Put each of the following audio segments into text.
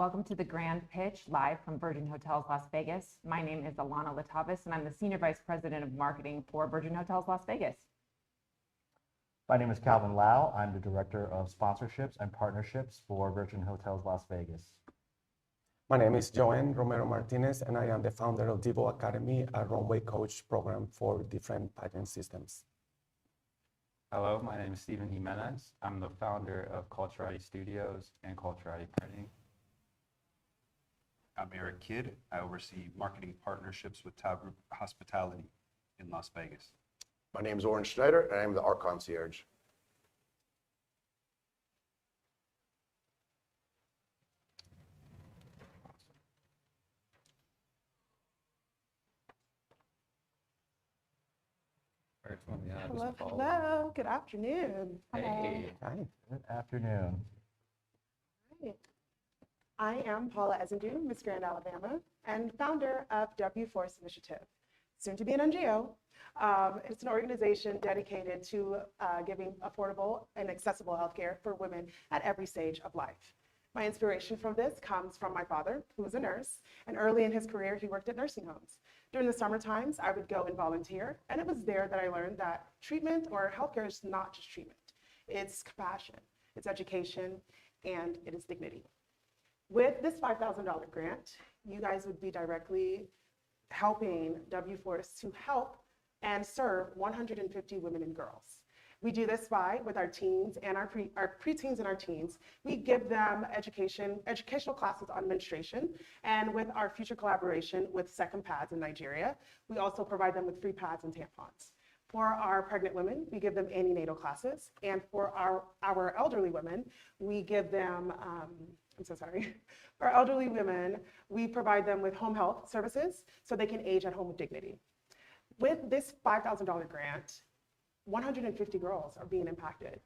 Welcome to the Grand Pitch, live from Virgin Hotels Las Vegas. My name is Alana Latavis, and I'm the Senior Vice President of Marketing for Virgin Hotels Las Vegas. My name is Calvin Lau. I'm the Director of Sponsorships and Partnerships for Virgin Hotels Las Vegas. My name is Joanne Romero Martinez, and I am the founder of Divo Academy, a runway coach program for different pageant systems. Hello, my name is Steven Jimenez. I'm the founder of Culturati Studios and Culturati Printing. I'm Eric Kidd. I oversee marketing partnerships with Tao Group Hospitality in Las Vegas. My name is Oren Schneider, and I'm the Art Concierge. Hello, hello. Good afternoon. Hey. Hi. Good afternoon. Hi. I am Paula Ezendu, Miss Grand Alabama, and founder of W Force Initiative, soon to be an NGO. It's an organization dedicated to giving affordable and accessible healthcare for women at every stage of life. My inspiration from this comes from my father, who was a nurse, and early in his career, he worked at nursing homes. During the summer times, I would go and volunteer, and it was there that I learned that treatment or healthcare is not just treatment. It's compassion, it's education, and it is dignity. With this $5,000 grant, you guys would be directly helping W Force to help and serve 150 women and girls. We do this with our teens and our preteens and our teens. We give them educational classes on menstruation, and with our future collaboration with Second Pads in Nigeria, we also provide them with free pads and tampons. For our pregnant women, we give them antenatal classes, and for our elderly women, we give them, for our elderly women, we provide them with home health services so they can age at home with dignity. With this $5,000 grant, 150 girls are being impacted.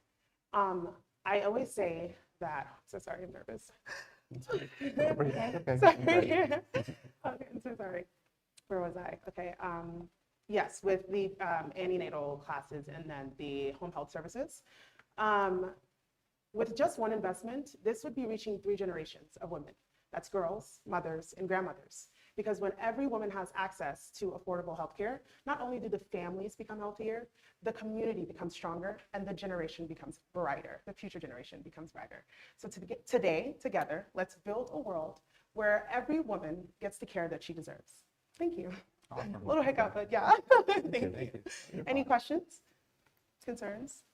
I always say that, I'm nervous. Sorry. Okay, I'm so sorry. Where was I? Okay, yes, with the antenatal classes and then the home health services. With just one investment, this would be reaching 3 generations of women. That's girls, mothers, and grandmothers. Because when every woman has access to affordable healthcare, not only do the families become healthier, the community becomes stronger, and the generation becomes brighter. The future generation becomes brighter. So today, together, let's build a world where every woman gets the care that she deserves. Thank you. Awesome. A little hiccup, but yeah. Thank you. Any questions, concerns?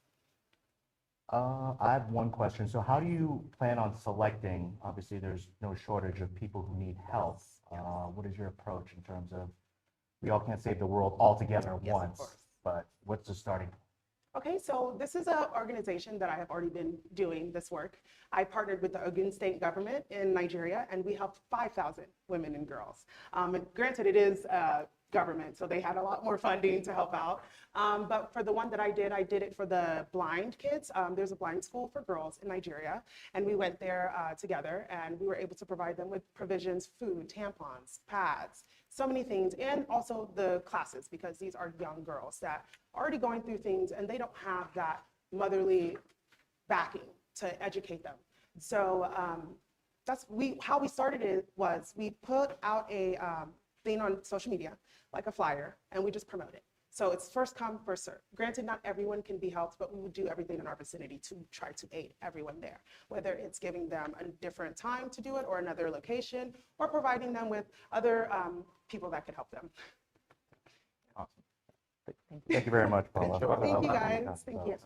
I have one question. So how do you plan on selecting, obviously there's no shortage of people who need help. What is your approach in terms of, we all can't save the world all together at once, but what's the starting point? Okay, so this is an organization that I have already been doing this work. I partnered with the Ogun State government in Nigeria, and we helped 5,000 women and girls. And granted, it is government, so they had a lot more funding to help out. But for the one that I did it for the blind kids. There's a blind school for girls in Nigeria, and we went there together, and we were able to provide them with provisions, food, tampons, pads, so many things, and also the classes, because these are young girls that are already going through things, and they don't have that motherly backing to educate them. So how we started it was we put out a thing on social media, like a flyer, and we just promote it. So it's first come, first serve. Granted, not everyone can be helped, but we would do everything in our vicinity to try to aid everyone there, whether it's giving them a different time to do it or another location, or providing them with other people that could help them. Awesome. Thank you very much, Paula. Thank you, guys. Thank you.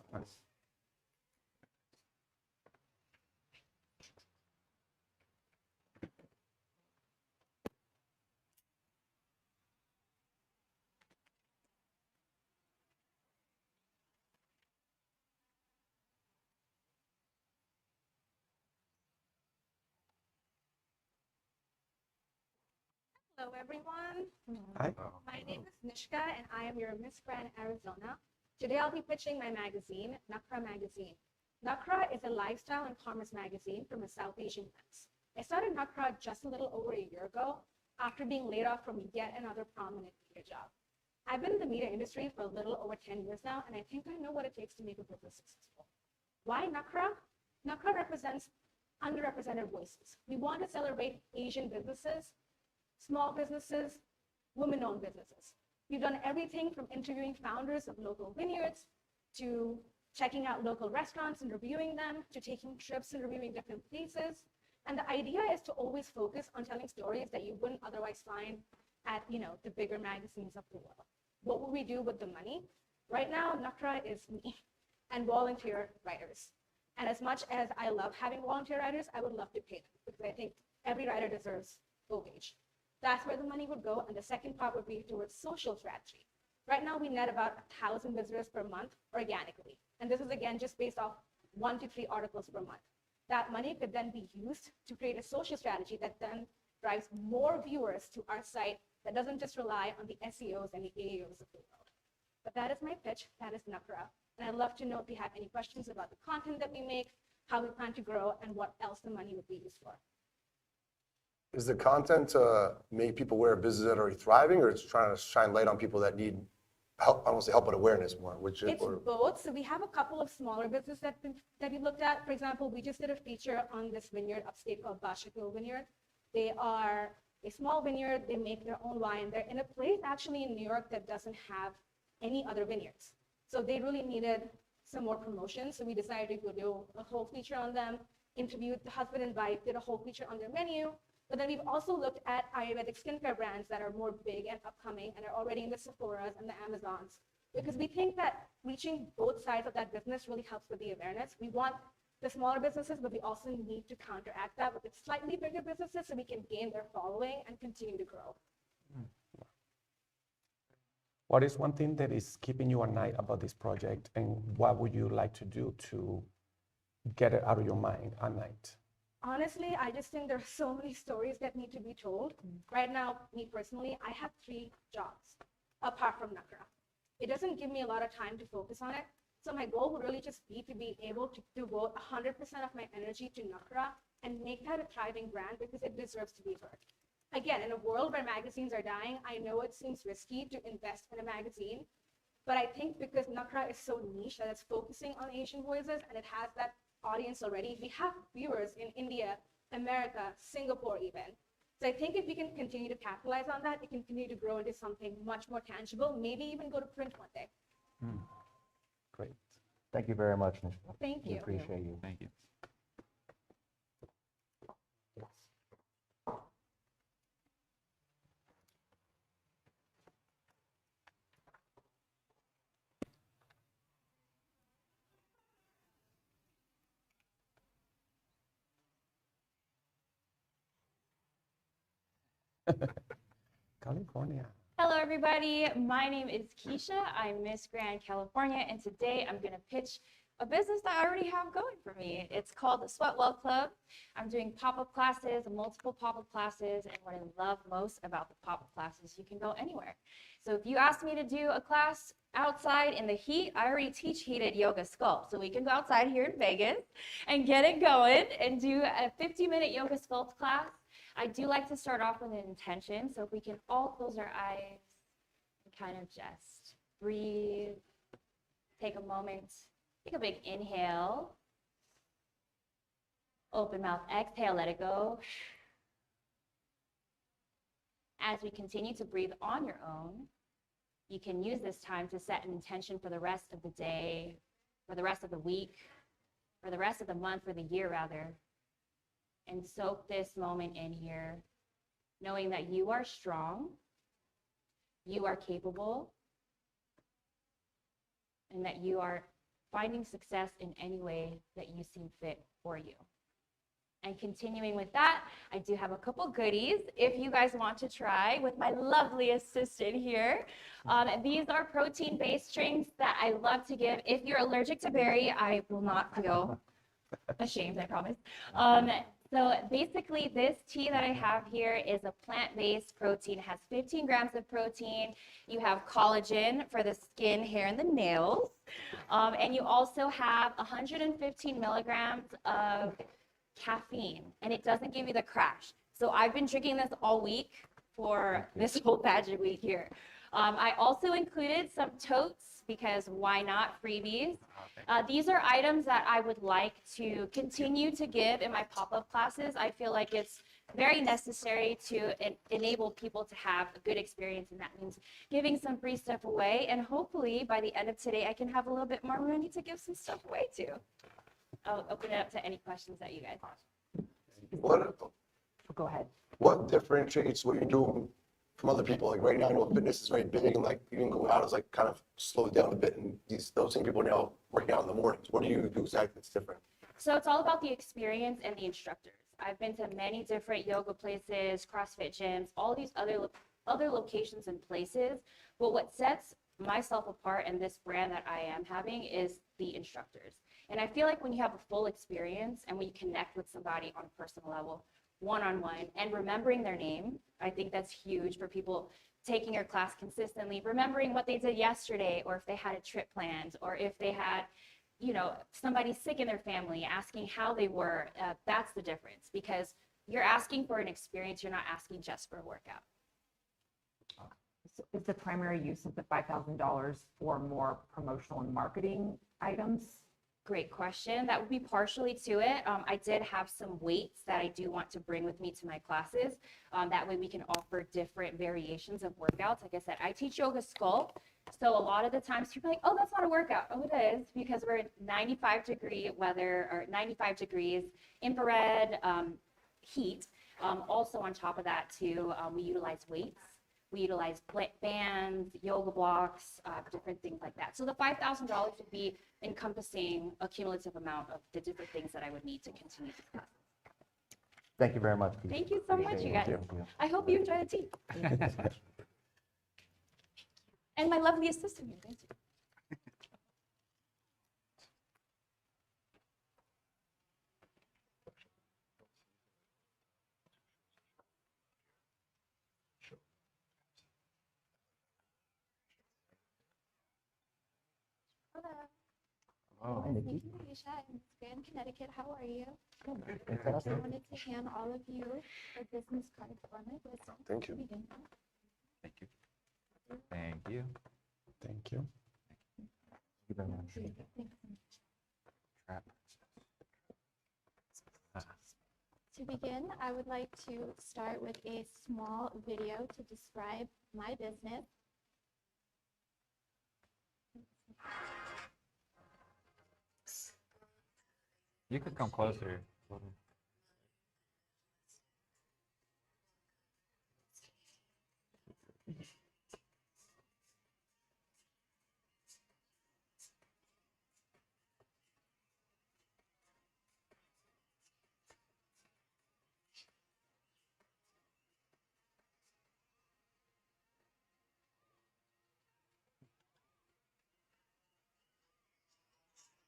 Hello, everyone. Hi. My name is Nishka, and I am your Miss Grand Arizona. Today, I'll be pitching my magazine, Nakra Magazine. Nakra is a lifestyle and commerce magazine from a South Asian lens. I started Nakra just a little over a year ago after being laid off from yet another prominent media job. I've been in the media industry for a little over 10 years now, and I think I know what it takes to make a business successful. Why Nakra? Nakra represents underrepresented voices. We want to celebrate Asian businesses, small businesses, women-owned businesses. We've done everything from interviewing founders of local vineyards to checking out local restaurants and reviewing them, to taking trips and reviewing different places. And the idea is to always focus on telling stories that you wouldn't otherwise find at, the bigger magazines of the world. What will we do with the money? Right now, NACRA is me and volunteer writers. And as much as I love having volunteer writers, I would love to pay them because I think every writer deserves full wage. That's where the money would go. And the second part would be towards social strategy. Right now, we net about 1,000 visitors per month organically. And this is, again, just based off 1 to 3 articles per month. That money could then be used to create a social strategy that then drives more viewers to our site that doesn't just rely on the SEOs and the AEOs of the world. But that is my pitch. That is NACRA. And I'd love to know if you have any questions about the content that we make, how we plan to grow, and what else the money would be used for. Is the content to make people aware of businesses that are already thriving, or it's trying to shine light on people that need help? I don't want to say help, but awareness more. It's both. So we have a couple of smaller businesses that we looked at. For example, we just did a feature on this vineyard upstate called Bashakil Vineyard. They are a small vineyard. They make their own wine. They're in a place actually in New York that doesn't have any other vineyards. So they really needed some more promotion. So we decided to do a whole feature on them, interviewed the husband and wife, did a whole feature on their menu. But then we've also looked at Ayurvedic skincare brands that are more big and upcoming and are already in the Sephoras and the Amazons, because we think that reaching both sides of that business really helps with the awareness. We want the smaller businesses, but we also need to counteract that with the slightly bigger businesses so we can gain their following and continue to grow. What is one thing that is keeping you at night about this project, and what would you like to do to get it out of your mind at night? Honestly, I just think there are so many stories that need to be told. Right now, me personally, I have 3 jobs apart from NACRA. It doesn't give me a lot of time to focus on it. So my goal would really just be to be able to devote 100% of my energy to NACRA and make that a thriving brand because it deserves to be heard. Again, in a world where magazines are dying, I know it seems risky to invest in a magazine, but I think because NACRA is so niche that it's focusing on Asian voices and it has that audience already, we have viewers in India, America, Singapore even. So I think if we can continue to capitalize on that, it can continue to grow into something much more tangible, maybe even go to print one day. Great. Thank you very much, Nishka. Thank We you. appreciate you. Thank you. California. Hello, everybody. My name is Keisha. I'm Miss Grand California, and today I'm going to pitch a business that I already have going for me. It's called the Sweat Well Club. I'm doing pop-up classes, multiple pop-up classes, and what I love most about the pop-up classes, you can go anywhere. So if you ask me to do a class outside in the heat, I already teach heated yoga sculpt. So we can go outside here in Vegas and get it going and do a 50-minute yoga sculpt class. I do like to start off with an intention. So if we can all close our eyes and kind of just breathe, take a moment, take a big inhale, open mouth, exhale, let it go. As we continue to breathe on your own, you can use this time to set an intention for the rest of the day, for the rest of the week, for the rest of the month, or the year rather. And soak this moment in here, knowing that you are strong, you are capable, and that you are finding success in any way that you seem fit for you. And continuing with that, I do have a couple goodies if you guys want to try with my lovely assistant here. These are protein-based drinks that I love to give. If you're allergic to berry, I will not feel ashamed, I promise. So basically this tea that I have here is a plant-based protein. It has 15 grams of protein. You have collagen for the skin, hair, and the nails. And you also have 115 milligrams of caffeine, and it doesn't give you the crash. So I've been drinking this all week for this whole pageant week here. I also included some totes because why not freebies? These are items that I would like to continue to give in my pop-up classes. I feel like it's very necessary to enable people to have a good experience, and that means giving some free stuff away. And hopefully by the end of today, I can have a little bit more money to give some stuff away too. I'll open it up to any questions that you guys have. Go ahead. What differentiates what you're doing from other people? Like right now, I know fitness is very big, and like even going out is like kind of slowed down a bit, and those same people are now working out in the mornings. What do you do exactly that's different? So it's all about the experience and the instructors. I've been to many different yoga places, CrossFit gyms, all these other locations and places. But what sets myself apart and this brand that I am having is the instructors. And I feel like when you have a full experience and when you connect with somebody on a personal level, one-on-one, and remembering their name, I think that's huge for people taking your class consistently, remembering what they did yesterday, or if they had a trip planned, or if they had, you know, somebody sick in their family, asking how they were. That's the difference, because you're asking for an experience, you're not asking just for a workout. So is the primary use of the $5,000 for more promotional and marketing items? Great question. That would be partially to it. I did have some weights that I do want to bring with me to my classes. That way we can offer different variations of workouts. Like I said, I teach yoga sculpt. So a lot of the times people are like, oh, that's not a workout. Oh, it is, because we're in 95-degree weather, or 95 degrees infrared heat. Also on top of that too, we utilize weights. We utilize bands, yoga blocks, different things like that. So the $5,000 would be encompassing a cumulative amount of the different things that I would need to continue this class. Thank you very much, Pete. Thank you so much, Appreciate you it. guys. Thank you. I hope you enjoy the tea. And my lovely assistant here, thank you. Hello. Oh, Nice to meet you, Alicia. I'm Grand, Connecticut. How are you? I wanted to hand all of you a business card for my business. Thank you. Begin. Thank you. Thank you. Thank you. Thank you very much. Thanks. Trap. To begin, I would like to start with a small video to describe my business. You could come closer.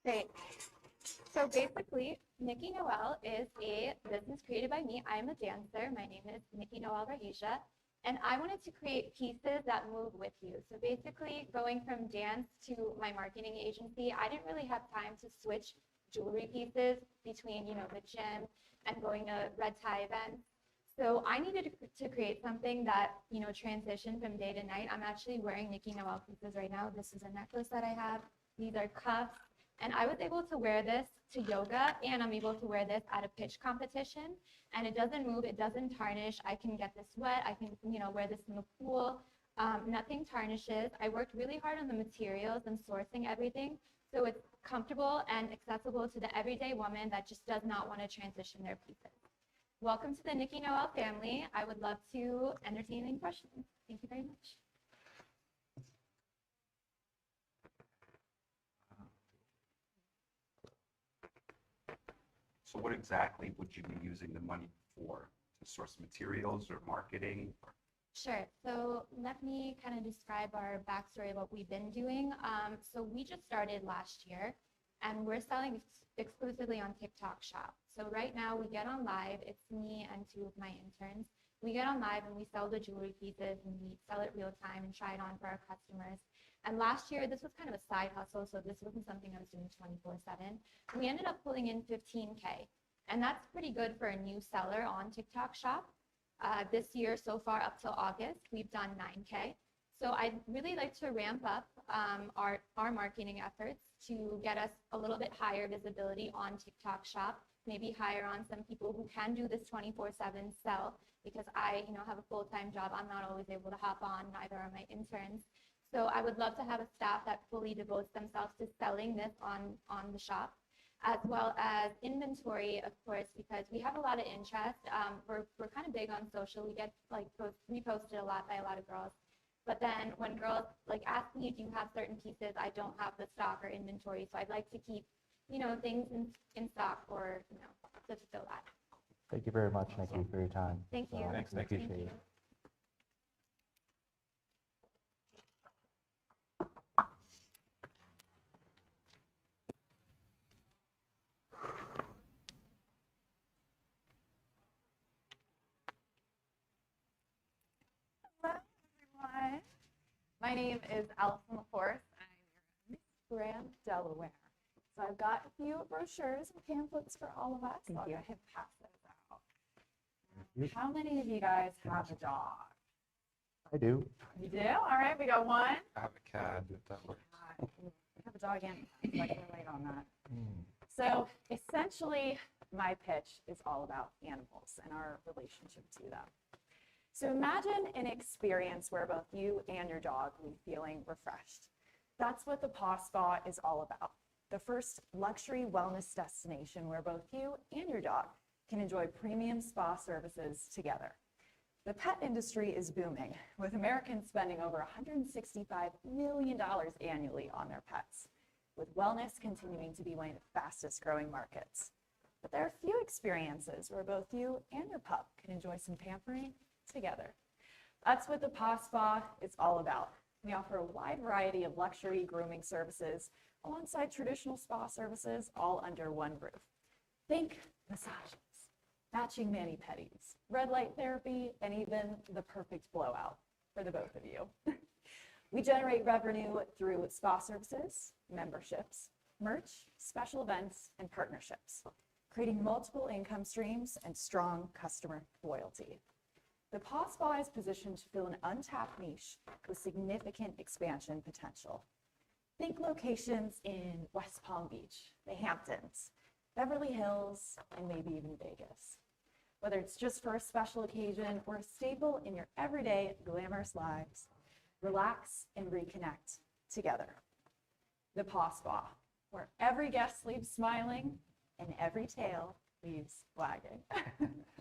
Great. So basically, Nikki Noel is a business created by me. I'm a dancer. My name is Nikki Noel Rahisha. And I wanted to create pieces that move with you. So basically, going from dance to my marketing agency, I didn't really have time to switch jewelry pieces between, the gym and going to red tie events. So I needed to create something that, transitioned from day to night. I'm actually wearing Nikki Noel pieces right now. This is a necklace that I have. These are cuffs. And I was able to wear this to yoga, and I'm able to wear this at a pitch competition. And it doesn't move, it doesn't tarnish. I can get this wet. I can, wear this in the pool. Nothing tarnishes. I worked really hard on the materials and sourcing everything, so it's comfortable and accessible to the everyday woman that just does not want to transition their pieces. Welcome to the Nikki Noel family. I would love to entertain any questions. Thank you very much. So what exactly would you be using the money for? To source materials or marketing? Sure. So let me kind of describe our backstory, what we've been doing. So we just started last year, and we're selling exclusively on TikTok Shop. So right now we get on live. It's me and two of my interns. We get on live and we sell the jewelry pieces, and we sell it real time and try it on for our customers. And last year, this was kind of a side hustle, so this wasn't something I was doing 24/7. We ended up pulling in 15K, and that's pretty good for a new seller on TikTok Shop. This year, so far up till August, we've done 9K. So I'd really like to ramp up our marketing efforts to get us a little bit higher visibility on TikTok Shop, maybe hire on some people who can do this 24/7 sell because I, have a full-time job. I'm not always able to hop on, neither are my interns. So I would love to have a staff that fully devotes themselves to selling this on the shop, as well as inventory, of course, because we have a lot of interest. We're kind of big on social. We get reposted a lot by a lot of girls. But then when girls ask me, do you have certain pieces? I don't have the stock or inventory. So I'd like to keep, things in stock or, to fulfill that. Thank you very much, Nikki, for your time. Thank you. Thanks, I Nikki. appreciate it. Hello, everyone. My name is Allison LaForce. I'm your Miss Grand Delaware. So I've got a few brochures and pamphlets for all of us. I'll go ahead and pass those out. How many of you guys have a dog? I do. You do? All right, we got one. I have a cat, if that works. I have a dog and I can relate on that. So essentially, my pitch is all about animals and our relationship to them. So imagine an experience where both you and your dog leave feeling refreshed. That's what the Paw Spa is all about. The first luxury wellness destination where both you and your dog can enjoy premium spa services together. The pet industry is booming, with Americans spending over $165 million annually on their pets, with wellness continuing to be one of the fastest growing markets. But there are few experiences where both you and your pup can enjoy some pampering together. That's what the Paw Spa is all about. We offer a wide variety of luxury grooming services alongside traditional spa services all under one roof. Think massages, matching mani-pedis, red light therapy, and even the perfect blowout for the both of you. We generate revenue through spa services, memberships, merch, special events, and partnerships, creating multiple income streams and strong customer loyalty. The Paw Spa is positioned to fill an untapped niche with significant expansion potential. Think locations in West Palm Beach, the Hamptons, Beverly Hills, and maybe even Vegas. Whether it's just for a special occasion or a staple in your everyday glamorous lives, relax and reconnect together. The Paw Spa, where every guest leaves smiling and every tail leaves wagging.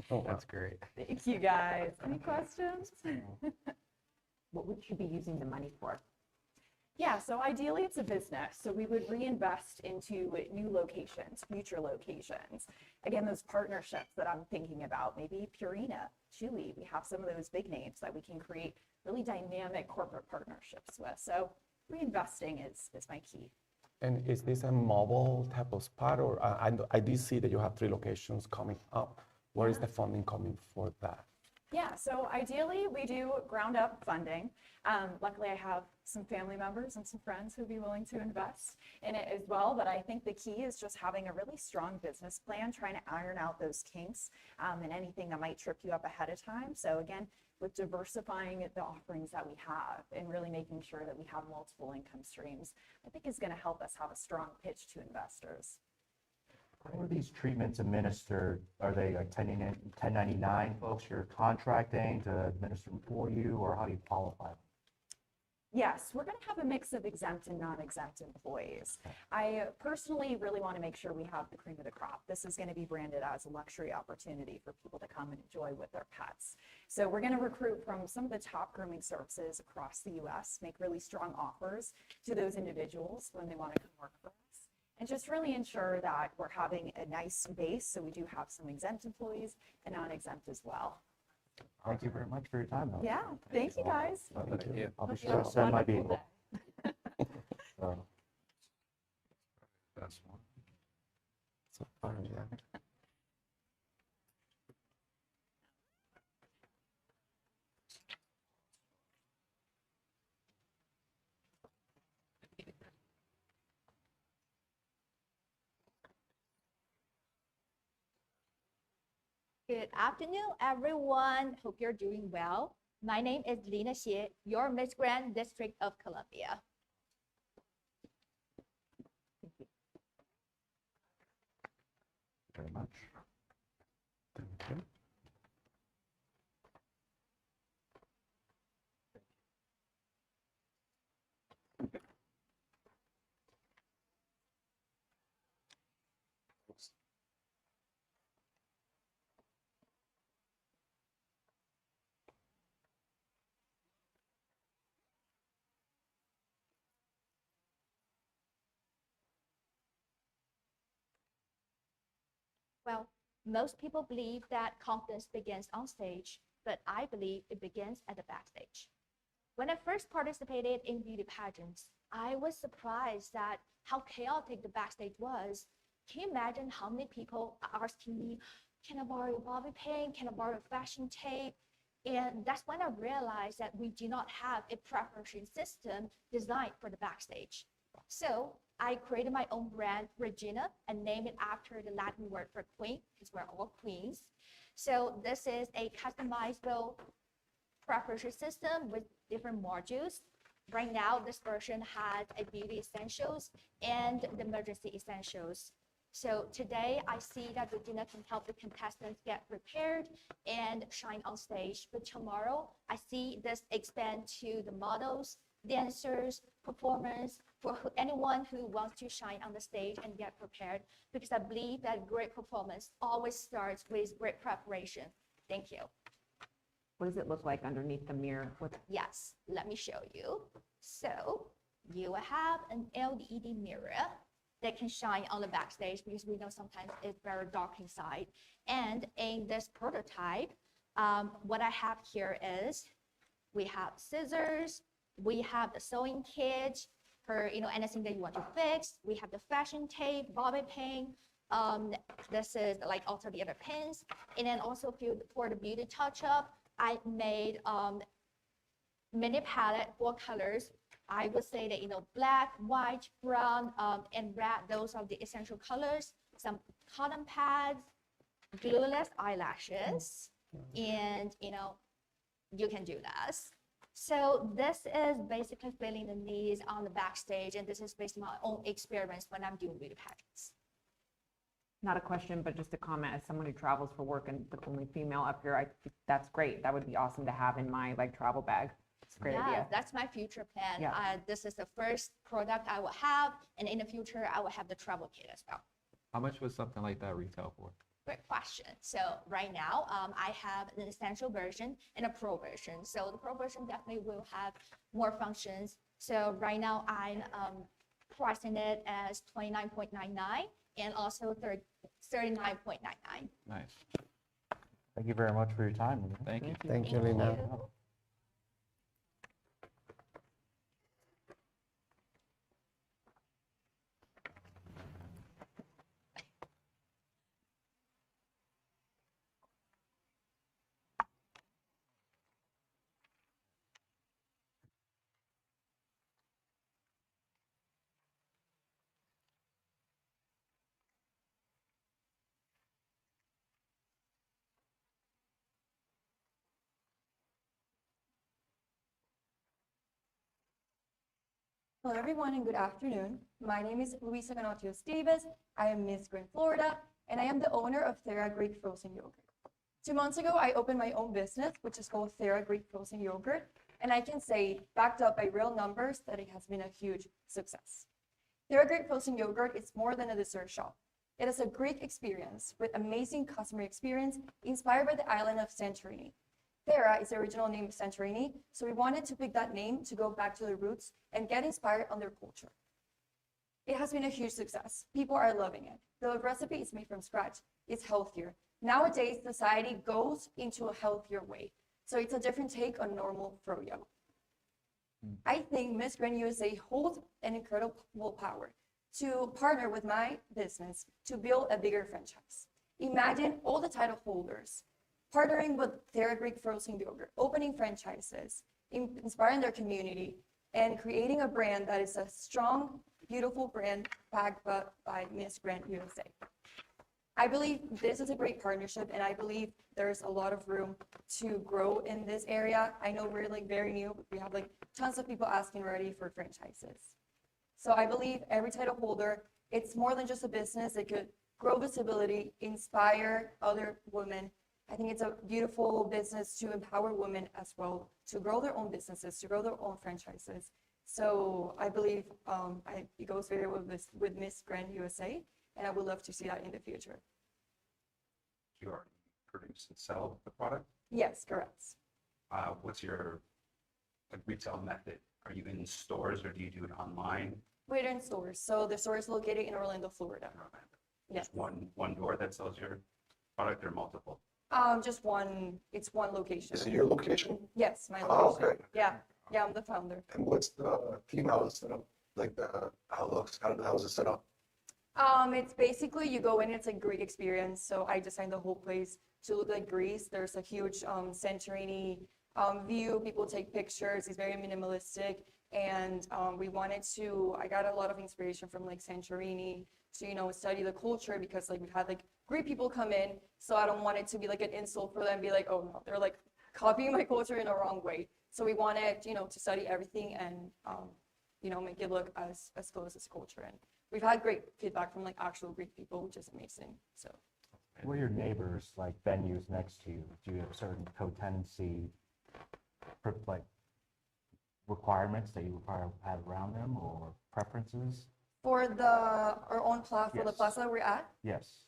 Oh, wow. That's great. Thank you, guys. Any questions? What would you be using the money for? Yeah, so ideally it's a business. So we would reinvest into new locations, future locations. Again, those partnerships that I'm thinking about, maybe Purina, Chewy, we have some of those big names that we can create really dynamic corporate partnerships with. So reinvesting is my key. And is this a mobile type of spot, or I did see that you have 3 locations coming up. Where is the funding coming for that? Yeah, so ideally we do ground up funding. Luckily I have some family members and some friends who'd be willing to invest in it as well. But I think the key is just having a really strong business plan, trying to iron out those kinks and anything that might trip you up ahead of time. So again, with diversifying the offerings that we have and really making sure that we have multiple income streams, I think is going to help us have a strong pitch to investors. How are these treatments administered? Are they like 1099 folks you're contracting to administer them for you, or how do you qualify them? Yes, we're going to have a mix of exempt and non-exempt employees. I personally really want to make sure we have the cream of the crop. This is going to be branded as a luxury opportunity for people to come and enjoy with their pets. So we're going to recruit from some of the top grooming services across the U.S., make really strong offers to those individuals when they want to come work for us, and just really ensure that we're having a nice base. So we do have some exempt employees and non-exempt as well. Thank you very much for your time, though. Yeah, thank you guys. Thank you. I'll be Hope you sure have to a send my wonderful people. day. So, That's one. So, yeah. Good afternoon, everyone. Hope you're doing well. My name is Lina Xie, your Miss Grand District of Columbia. Very much. Thank you. Well, most people believe that confidence begins on stage, but I believe it begins at the backstage. When I first participated in beauty pageants, I was surprised at how chaotic the backstage was. Can you imagine how many people are asking me, can I borrow your bobby pin? Can I borrow a fashion tape? And that's when I realized that we do not have a preparation system designed for the backstage. So I created my own brand, Regina, and named it after the Latin word for queen, because we're all queens. So this is a customizable preparation system with different modules. Right now, this version has a beauty essentials and the emergency essentials. So today, I see that Regina can help the contestants get prepared and shine on stage. But tomorrow, I see this expand to the models, dancers, performers, for anyone who wants to shine on the stage and get prepared, because I believe that great performance always starts with great preparation. Thank you. What does it look like underneath the mirror? Yes, let me show you. So you will have an LED mirror that can shine on the backstage, because we know sometimes it's very dark inside. And in this prototype, what I have here is we have scissors, we have the sewing kit for anything that you want to fix. We have the fashion tape, bobby pin. This is like also the other pins. And then also for the beauty touch-up, I made mini palette, 4 colors. I would say that black, white, brown, and red. Those are the essential colors. Some cotton pads, glueless eyelashes, and you can do this. So this is basically filling the needs on the backstage, and this is based on my own experience when I'm doing beauty pageants. Not a question, but just a comment. As someone who travels for work and the only female up here, I think that's great. That would be awesome to have in my travel bag. It's a great idea. That's my future plan. Yeah. This is the first product I will have, and in the future, I will have the travel kit as well. How much would something like that retail for? Great question. So right now, I have an essential version and a pro version. So the pro version definitely will have more functions. So right now, I'm pricing it as $29.99 and also $39.99. Nice. Thank you very much for your time. Lina. Thank you. Thank you, Lina. Hello, everyone, and good afternoon. My name is Luisa Ganatios Davis. I am Miss Grand Florida, and I am the owner of Thera Greek Frozen Yogurt. 2 months ago, I opened my own business, which is called Thera Greek Frozen Yogurt, and I can say, backed up by real numbers, that it has been a huge success. Thera Greek Frozen Yogurt is more than a dessert shop. It is a Greek experience with amazing customer experience inspired by the island of Santorini. Thera is the original name of Santorini, so we wanted to pick that name to go back to the roots and get inspired on their culture. It has been a huge success. People are loving it. The recipe is made from scratch. It's healthier. Nowadays, society goes into a healthier way, so it's a different take on normal froyo. I think Miss Grand USA holds an incredible power to partner with my business to build a bigger franchise. Imagine all the title holders partnering with Thera Greek Frozen Yogurt, opening franchises, inspiring their community, and creating a brand that is a strong, beautiful brand backed by Miss Grand USA. I believe this is a great partnership, and I believe there's a lot of room to grow in this area. I know we're like very new, but we have like tons of people asking already for franchises. So I believe every title holder, it's more than just a business. It could grow visibility, inspire other women. I think it's a beautiful business to empower women as well, to grow their own businesses, to grow their own franchises. So I believe it goes very well with Miss Grand USA, and I would love to see that in the future. You already produce and sell the product? Yes, correct. What's your retail method? Are you in stores or do you do it online? We're in stores. So the store is located in Orlando, Florida. Yes. Just one door that sells your product or multiple? Just one, it's one location. Is it your location? Yes, my Oh, location. okay. Yeah, yeah, I'm the founder. And what's the theme, how it's set up? Like how it looks, how is it set up? It's basically you go in, it's a Greek experience. So I designed the whole place to look like Greece. There's a huge Santorini view. People take pictures. It's very minimalistic. And we wanted to, I got a lot of inspiration from like Santorini to, you know, study the culture because like we've had like Greek people come in. So I don't want it to be like an insult for them, be like, oh no, they're like copying my culture in a wrong way. So we wanted, you know, to study everything and, you know, make it look as close as culture. And we've had great feedback from like actual Greek people, which is amazing. So. What are your neighbors, like venues next to you? Do you have certain co-tenancy, like requirements that you require to have around them or preferences? For our own for the Yes. plaza that we're at, Yes.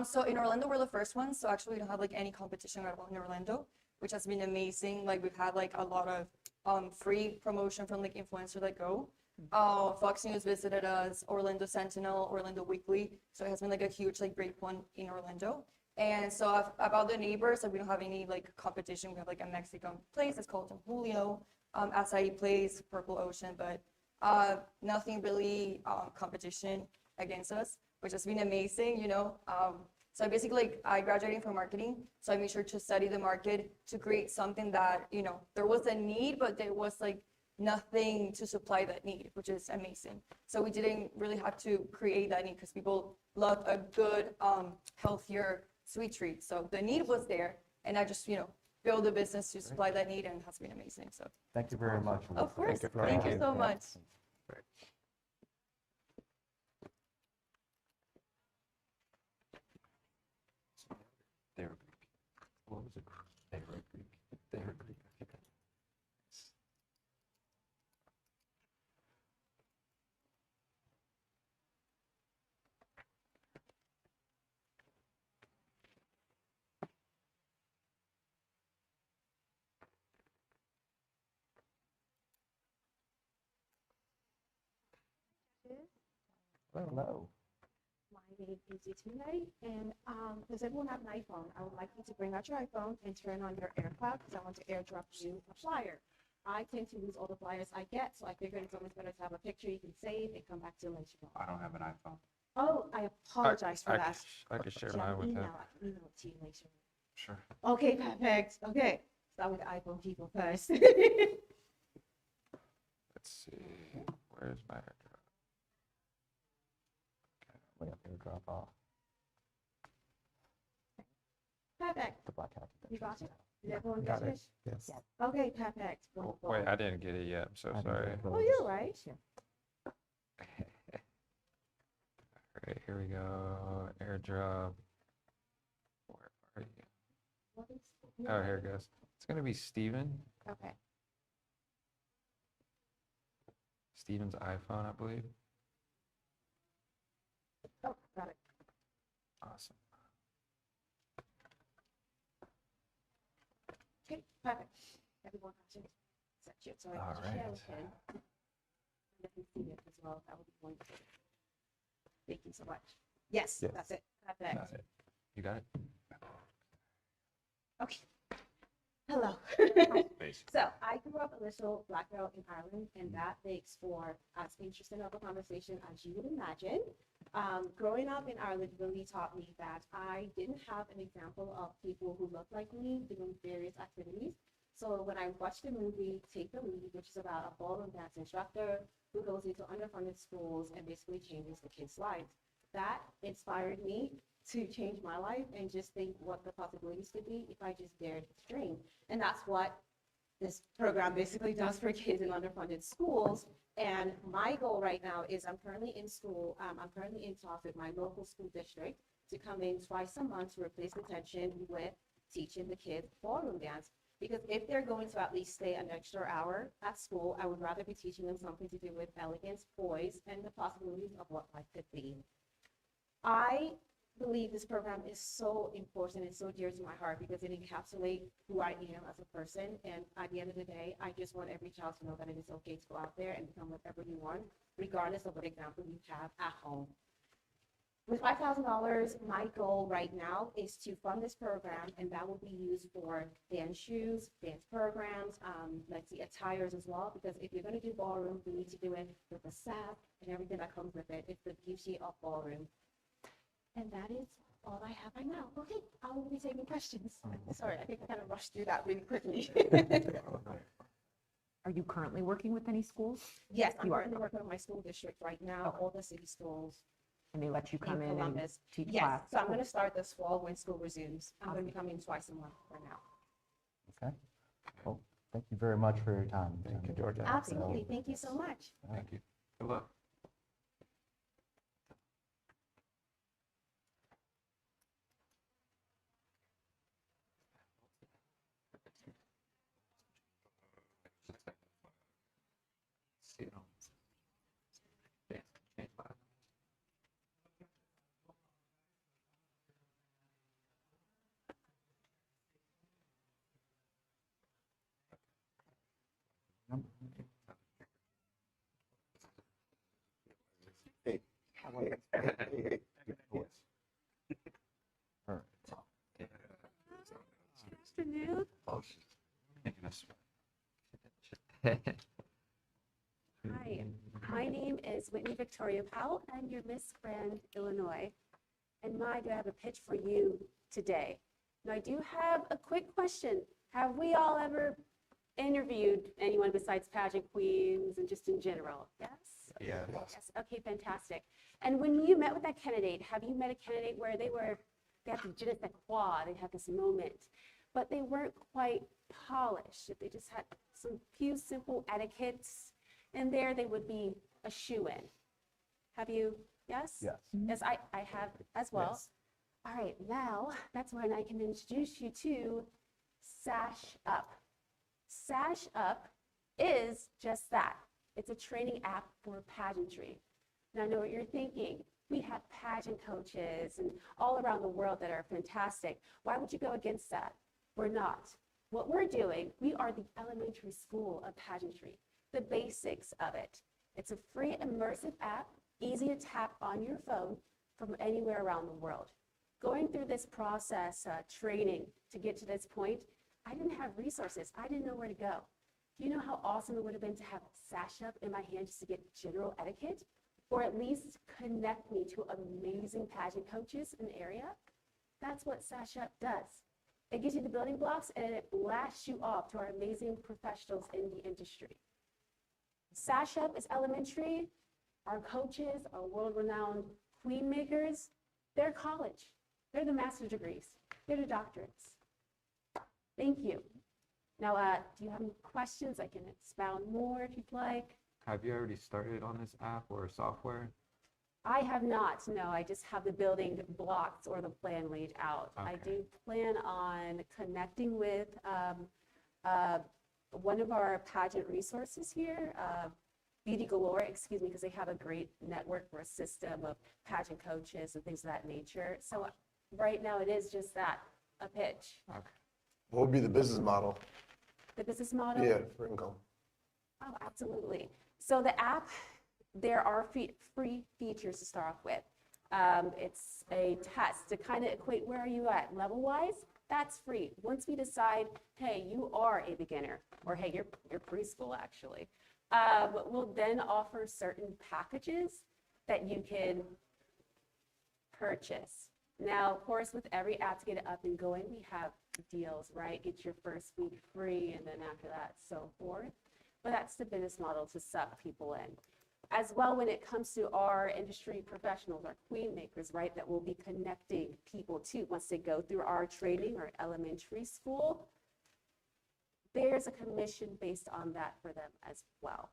so in Orlando, we're the first one. So actually we don't have like any competition at all in Orlando, which has been amazing. Like we've had like a lot of free promotion from like influencers that go. Fox News visited us, Orlando Sentinel, Orlando Weekly. So it has been like a huge like great one in Orlando. And so about the neighbors, like we don't have any like competition. We have like a Mexican place, it's called Don Julio. Acai Place, Purple Ocean, but nothing really competition against us, which has been amazing, you know. So basically, like, I graduated from marketing, so I made sure to study the market to create something that, you know, there was a need, but there was like nothing to supply that need, which is amazing. So we didn't really have to create that need because people love a good, healthier sweet treat. So the need was there, and I just, you know, build a business to supply that need, and it has been amazing. So Thank you very much. of course, you, thank you so much. They were Greek. What was it? They were Greek. They were Greek. Okay. Hello. My name is Yutunde, and does everyone have an iPhone? I would like you to bring out your iPhone and turn on your AirPod because I want to airdrop you a flyer. I tend to lose all the flyers I get, so I figured it's always better to have a picture you can save and come back to later on. I don't have an iPhone. Oh, I apologize for that. I could share Should I mine with him. email it? Email it to you later. Sure. Okay, perfect. Okay, start with the iPhone people first. Let's see. Where's my airdrop? We have to drop off Perfect. the black hat. You got it? Did everyone Got get it. it? Yes. Okay, perfect. Wonderful. Wait, I didn't get it yet. I'm so I didn't sorry. get it. Oh, you're right. All right, here we go. Airdrop. Where are you? What is- Oh, here it goes. It's gonna be Steven. Okay. Steven's iPhone, I believe. Oh, got it. Awesome. Okay, perfect. Everyone has it. Set you so I All can share right. with him. And let him see it as well. That would be wonderful. Thank you so much. Yes, Yes. that's it. Perfect. Got it. You got it? Okay. Hello. So I grew up a little black girl in Ireland, and that makes for as interesting of a conversation as you would imagine. Growing up in Ireland really taught me that I didn't have an example of people who looked like me doing various activities. So when I watched the movie Take the Lead, which is about a ballroom dance instructor who goes into underfunded schools and basically changes the kids' lives, that inspired me to change my life and just think what the possibilities could be if I just dared to dream. And that's what this program basically does for kids in underfunded schools. And my goal right now is I'm currently in school, I'm currently in talks with my local school district to come in twice a month to replace detention with teaching the kids ballroom dance. Because if they're going to at least stay an extra hour at school, I would rather be teaching them something to do with elegance, poise, and the possibilities of what life could be. I believe this program is so important and so dear to my heart because it encapsulates who I am as a person. And at the end of the day, I just want every child to know that it is okay to go out there and become whatever you want, regardless of what example you have at home. With $5,000, my goal right now is to fund this program, and that will be used for dance shoes, dance programs, let's see, attires as well, because if you're going to do ballroom, we need to do it with the SAP and everything that comes with it. It's the beauty of ballroom. And that is all I have right now. Okay, I will be taking questions. Sorry, I think I kind of rushed through that really quickly. Are you currently working with any schools? Yes, I'm You are. currently working with my school district right now, all the city schools. And they let you come in and Columbus. teach Yes, class? so I'm going to start this fall when school resumes. I'm going to be coming twice a month for now. Okay. Well, thank you very much for your time. Thank you, Georgia. Absolutely. Thank you so much. Thank you. Good luck. Hey, hey. Afternoon. Hi, my name is Whitney Victoria Powell. I'm your Miss Grand Illinois. And my, do I have a pitch for you today? Now, I do have a quick question. Have we all ever interviewed anyone besides pageant queens and just in general? Yes? Yeah. Yes, okay, fantastic. And when you met with that candidate, have you met a candidate where they had the je ne sais quoi, they had this moment, but they weren't quite polished? If they just had some few simple etiquettes in there, they would be a shoo-in. Have you? Yes? Yes. Yes, I have as well. Yes. All right, now that's when I can introduce you to Sash Up. Sash Up is just that. It's a training app for pageantry. Now I know what you're thinking. We have pageant coaches and all around the world that are fantastic. Why would you go against that? We're not. What we're doing, we are the elementary school of pageantry, the basics of it. It's a free immersive app, easy to tap on your phone from anywhere around the world. Going through this process, training to get to this point, I didn't have resources. I didn't know where to go. Do you know how awesome it would have been to have Sash Up in my hand just to get general etiquette? Or at least connect me to amazing pageant coaches in the area? That's what Sash Up does. It gives you the building blocks and it blasts you off to our amazing professionals in the industry. Sash Up is elementary. Our coaches, our world-renowned queen makers, they're college. They're the master's degrees. They're the doctorates. Thank you. Now, do you have any questions? I can expound more if you'd like. Have you already started on this app or software? I have not, no, I just have the building blocks or the plan laid out. I do plan on connecting with one of our pageant resources here, Beauty Galore, excuse me, because they have a great network or a system of pageant coaches and things of that nature. So right now it is just that, a pitch. Okay. What would be the business model? The business model? Yeah, for income. Oh, absolutely. So the app, there are free features to start off with. It's a test to kind of equate where are you at level-wise. That's free. Once we decide, hey, you are a beginner, or hey, you're preschool actually, we'll then offer certain packages that you can purchase. Now, of course, with every app to get it up and going, we have deals, right? Get your first week free, and then after that, so forth. But that's the business model to suck people in. as well when it comes to our industry professionals, our queen makers, right, that will be connecting people to once they go through our training or elementary school. There's a commission based on that for them as well.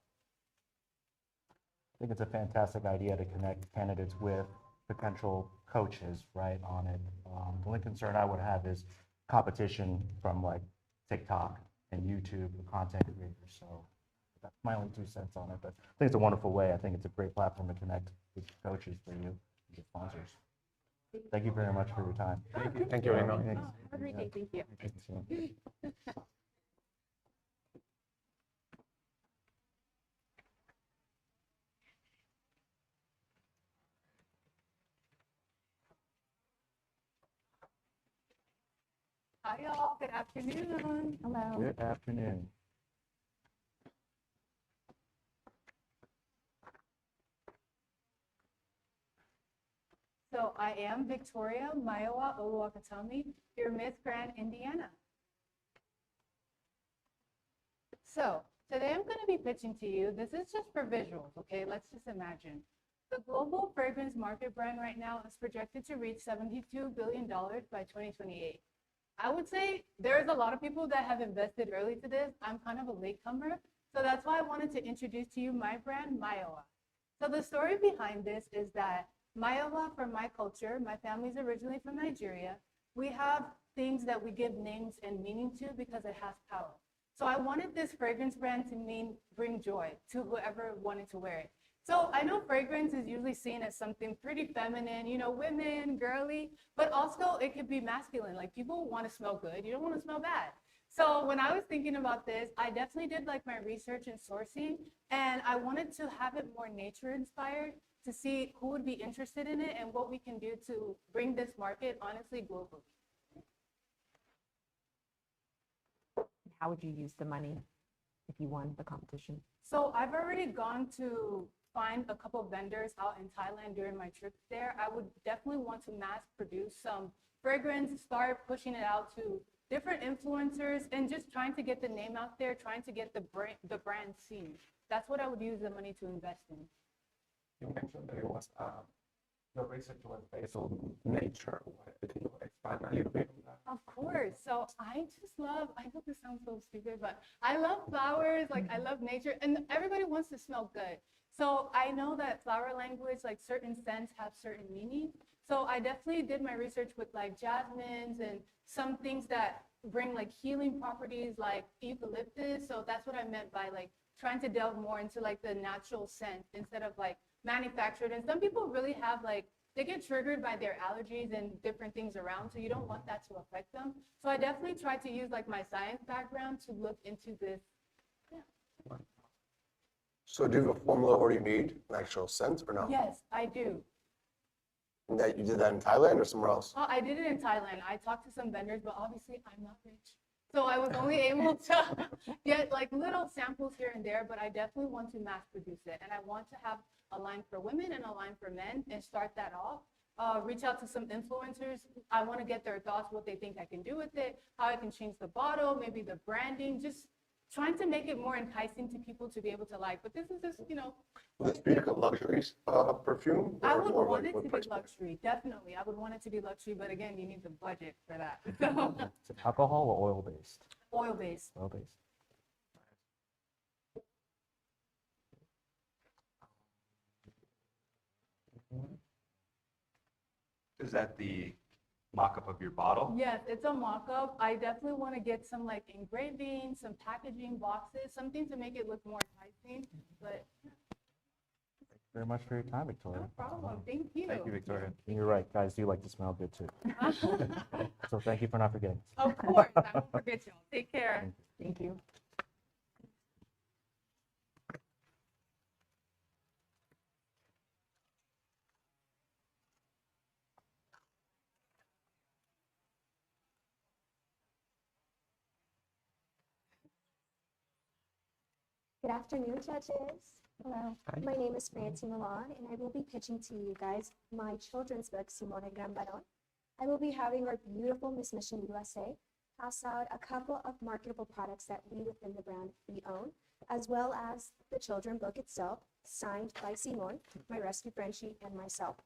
I think it's a fantastic idea to connect candidates with potential coaches, right, on it. The only concern I would have is competition from like TikTok and YouTube for content creators. So that's my only 2 cents on it. But I think it's a wonderful way. I think it's a great platform to connect with coaches for you, and get sponsors. Thank you very much for your time. Thank you, Reno. Thanks. Have a great day. Thank you. Thanks. Hi, y'all. Good afternoon. Hello. Good afternoon. So I am Victoria Maiwa Oluwakatami, your Miss Grand Indiana. So today I'm going to be pitching to you. This is just for visuals, okay? Let's just imagine. The global fragrance market brand right now is projected to reach $72 billion by 2028. I would say there's a lot of people that have invested early to this. I'm kind of a latecomer. So that's why I wanted to introduce to you my brand, Maiwa. So the story behind this is that Maiwa, from my culture, my family's originally from Nigeria. We have things that we give names and meaning to because it has power. So I wanted this fragrance brand to bring joy to whoever wanted to wear it. So I know fragrance is usually seen as something pretty feminine, you know, women, girly, but also it could be masculine. Like people want to smell good. You don't want to smell bad. So when I was thinking about this, I definitely did like my research and sourcing, and I wanted to have it more nature inspired to see who would be interested in it and what we can do to bring this market, honestly, globally. How would you use the money if you won the competition? So I've already gone to find a couple of vendors out in Thailand during my trip there. I would definitely want to mass produce some fragrance, start pushing it out to different influencers and just trying to get the name out there, trying to get the brand seen. That's what I would use the money to invest in. You mentioned that it was the research was based on nature. Can you expand a little bit on that? Of course. So I know this sounds so stupid, but I love flowers, like I love nature, and everybody wants to smell good. So I know that flower language, like certain scents have certain meaning. So I definitely did my research with like jasmines and some things that bring like healing properties like eucalyptus. So that's what I meant by like trying to delve more into like the natural scent instead of like manufactured. And some people really have like, they get triggered by their allergies and different things around. So you don't want that to affect them. So I definitely tried to use like my science background to look into this. Yeah. So do you have a formula already made, an actual scent or no? Yes, I do. And that you did that in Thailand or somewhere else? I did it in Thailand. I talked to some vendors, but obviously I'm not rich. So I was only able to get like little samples here and there, but I definitely want to mass produce it. And I want to have a line for women and a line for men and start that off. Reach out to some influencers. I want to get their thoughts, what they think I can do with it, how I can change the bottle, maybe the branding, just trying to make it more enticing to people to be able to like. But this is just, you know. Would this be like a luxury perfume? I would more want like it to be price point? luxury, definitely. I would want it to be luxury, but again, you need the budget for that. So, Is it alcohol or oil-based? oil-based. Oil-based. Is that the mock-up of your bottle? Yes, it's a mock-up. I definitely want to get some like engraving, some packaging boxes, something to make it look more enticing. But Very much for your time, Victoria. no problem. Thank you. Thank you, Victoria. And you're right, guys do like to smell good too. So thank you for not forgetting. Of course. I won't forget y'all. Take care. Thank you. Good afternoon, judges. Hello. Hi. My name is Francie Milan, and I will be pitching to you guys my children's book, Simone Gambaron. I will be having our beautiful Miss Mission USA pass out a couple of marketable products that we within the brand we own, as well as the children book itself, signed by Simone, my rescue Frenchie, and myself.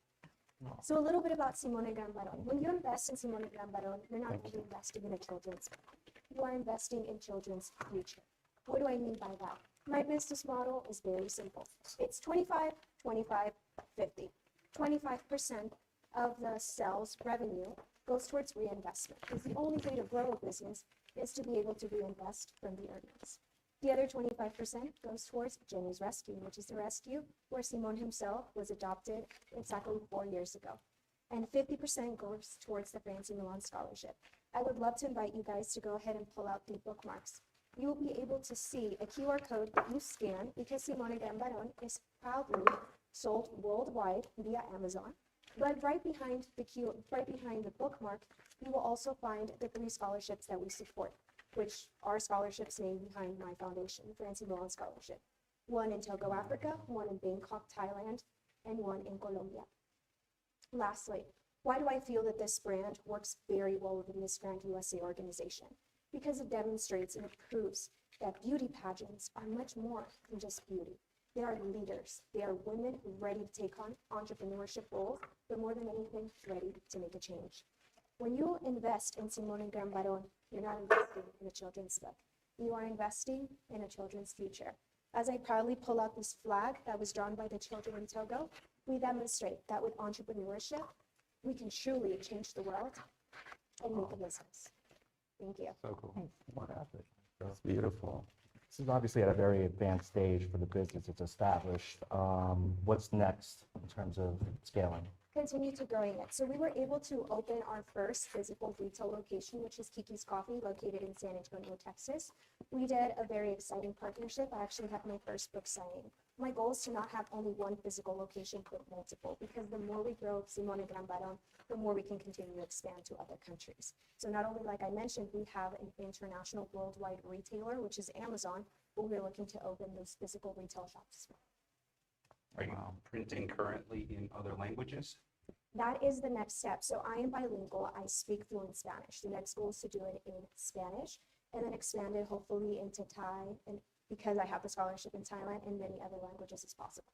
So a little bit about Simone Gambaron. When you invest in Simone Gambaron, you're not only investing in a children's book, you are investing in children's future. What do I mean by that? My business model is very simple. It's 25, 25, 50. 25% of the sales revenue goes towards reinvestment, because the only way to grow a business is to be able to reinvest from the earnings. The other 25% goes towards Jenny's Rescue, which is the rescue where Simone himself was adopted exactly 4 years ago. And 50% goes towards the Fancy Milan Scholarship. I would love to invite you guys to go ahead and pull out the bookmarks. You will be able to see a QR code that you scan, because Simone Gambaron is proudly sold worldwide via Amazon. But right behind the bookmark, you will also find the 3 scholarships that we support, which are scholarships named behind my foundation, Fancy Milan Scholarship. One in Togo, Africa, one in Bangkok, Thailand, and one in Colombia. Lastly, why do I feel that this brand works very well within Miss Grand USA organization? Because it demonstrates and it proves that beauty pageants are much more than just beauty. They are leaders. They are women ready to take on entrepreneurship roles, but more than anything, ready to make a change. When you invest in Simone Gambaron, you're not investing in a children's book. You are investing in a children's future. As I proudly pull out this flag that was drawn by the children in Togo, we demonstrate that with entrepreneurship, we can truly change the world and make a business. Thank you. So cool. That's beautiful. This is obviously at a very advanced stage for the business. It's established. What's next in terms of scaling? Continue to growing it. So we were able to open our first physical retail location, which is Kiki's Coffee, located in San Antonio, Texas. We did a very exciting partnership. I actually had my first book signing. My goal is to not have only one physical location, but multiple, because the more we grow Simone Gambaron, the more we can continue to expand to other countries. So not only, like I mentioned, we have an international worldwide retailer, which is Amazon, but we're looking to open those physical retail shops as well. Are you printing currently in other languages? That is the next step. So I am bilingual. I speak fluent Spanish. The next goal is to do it in Spanish and then expand it hopefully into Thai, and because I have the scholarship in Thailand, and many other languages as possible.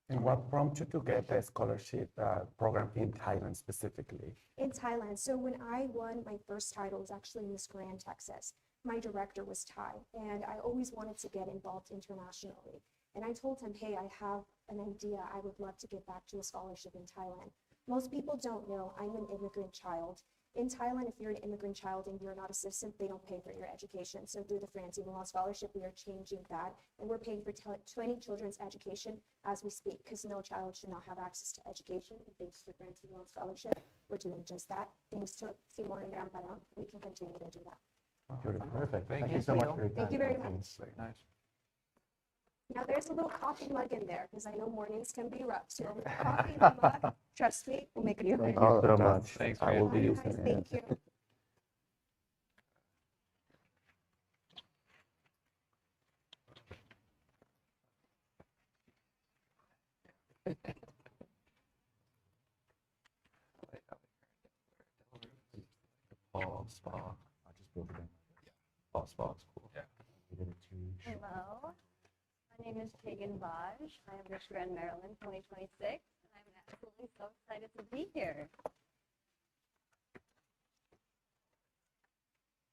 And what prompted you to get the scholarship program in Thailand specifically? In Thailand, so when I won my first title, it was actually Miss Grand Texas. My director was Thai, and I always wanted to get involved internationally. And I told him, hey, I have an idea. I would love to get back to a scholarship in Thailand. Most people don't know I'm an immigrant child. In Thailand, if you're an immigrant child and you're not a citizen, they don't pay for your education. So through the Francie Milan Scholarship, we are changing that. And we're paying for 20 children's education as we speak, because no child should not have access to education. And thanks to the Francie Milan Scholarship, we're doing just that. Thanks to Simone and Grandpa, we can continue to do that. Perfect. Thank you so much for your time. Thank you very much. Very nice. Now there's a little coffee mug in there, because I know mornings can be rough. So coffee in the mug, trust me, will make a difference. Thank you so much. Thanks, I will be Bye, using guys. it. Thank you. Paul Spa. I just built it in. Paul Spa is cool. Yeah. We did it to Hello, my name is Tegan Vaj. I am Miss Grand Maryland 2026, and I'm absolutely so excited to be here.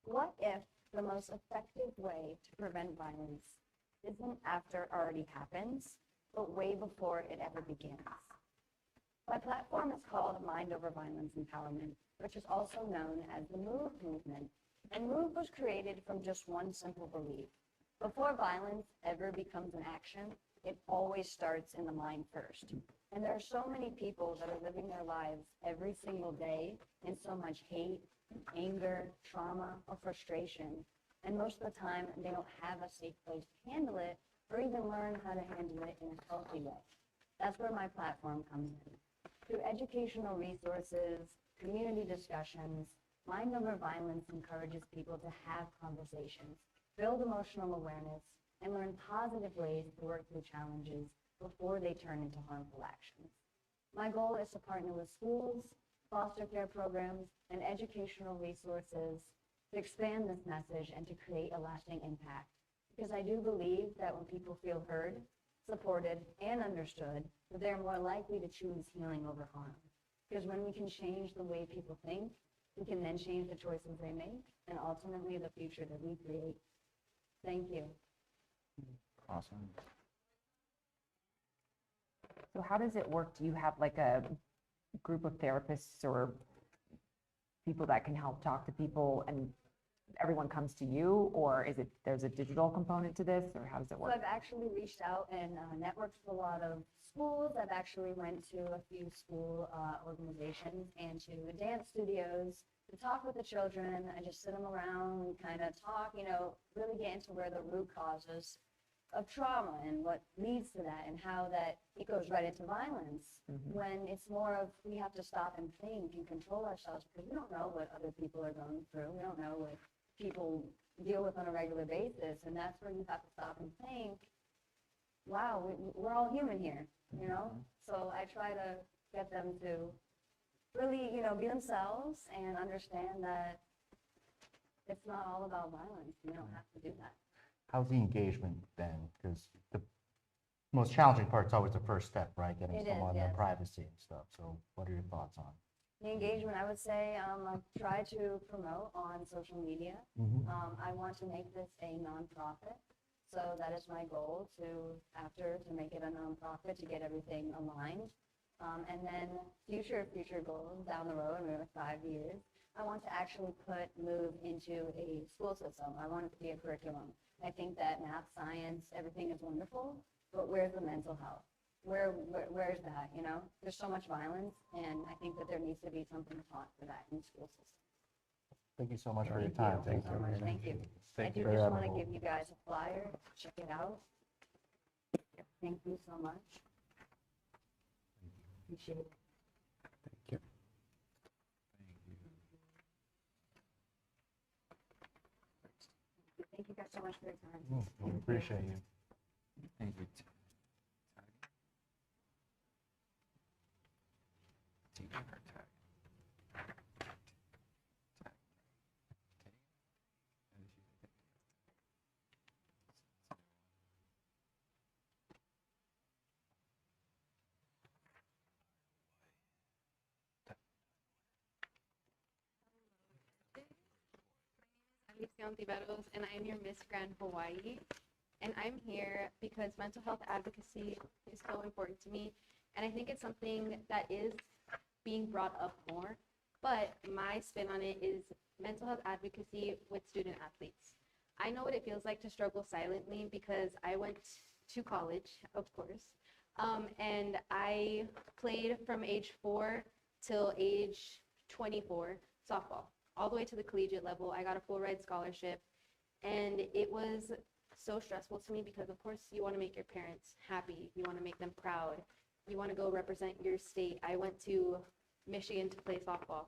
What if the most effective way to prevent violence isn't after it already happens, but way before it ever begins? My platform is called Mind Over Violence Empowerment, which is also known as the MOVE movement. And MOVE was created from just one simple belief. Before violence ever becomes an action, it always starts in the mind first. And there are so many people that are living their lives every single day in so much hate, anger, trauma, or frustration. And most of the time, they don't have a safe place to handle it or even learn how to handle it in a healthy way. That's where my platform comes in. Through educational resources, community discussions, Mind Over Violence encourages people to have conversations, build emotional awareness, and learn positive ways to work through challenges before they turn into harmful actions. My goal is to partner with schools, foster care programs, and educational resources to expand this message and to create a lasting impact. Because I do believe that when people feel heard, supported, and understood, they're more likely to choose healing over harm. Because when we can change the way people think, we can then change the choices they make and ultimately the future that we create. Thank you. Awesome. So how does it work? Do you have like a group of therapists or people that can help talk to people and everyone comes to you, or is it there's a digital component to this, or how does it So work? I've actually reached out and networked with a lot of schools. I've actually went to a few school organizations and to dance studios to talk with the children. I just sit them around, kind of talk, really get into where the root causes of trauma and what leads to that and how that it goes right into violence when it's more of we have to stop and think and control ourselves because we don't know what other people are going through. We don't know what people deal with on a regular basis, and that's where you have to stop and think, wow, we're all human here, So I try to get them to really, be themselves and understand that it's not all about violence. You don't have to do that. How's the engagement then? Because the most challenging part is always the first step, right? Getting It is, someone their yes. privacy and stuff. So what are your thoughts on? The engagement, I would say, I try to promote on social media. I want to make this a nonprofit. So that is my goal to make it a nonprofit, to get everything aligned. And then future goals down the road, maybe 5 years, I want to actually move into a school system. I want it to be a curriculum. I think that math, science, everything is wonderful, but where's the mental health? Where's that, There's so much violence, and I think that there needs to be something taught for that in school systems. Thank you so much for your time. Thank you so much. Thank you. I do Very just want to admirable. give you guys a flyer. Check it out. Thank you so much. Appreciate it. Thank you. Thank you guys so much for your time. We appreciate you. Thank you. Alicia Ontiveros, and I'm your Miss Grand Hawaii. And I'm here because mental health advocacy is so important to me. And I think it's something that is being brought up more. But my spin on it is mental health advocacy with student athletes. I know what it feels like to struggle silently because I went to college, of course. And I played from age 4 till age 24 softball, all the way to the collegiate level. I got a full ride scholarship, and it was so stressful to me because, of course, you want to make your parents happy. You want to make them proud. You want to go represent your state. I went to Michigan to play softball,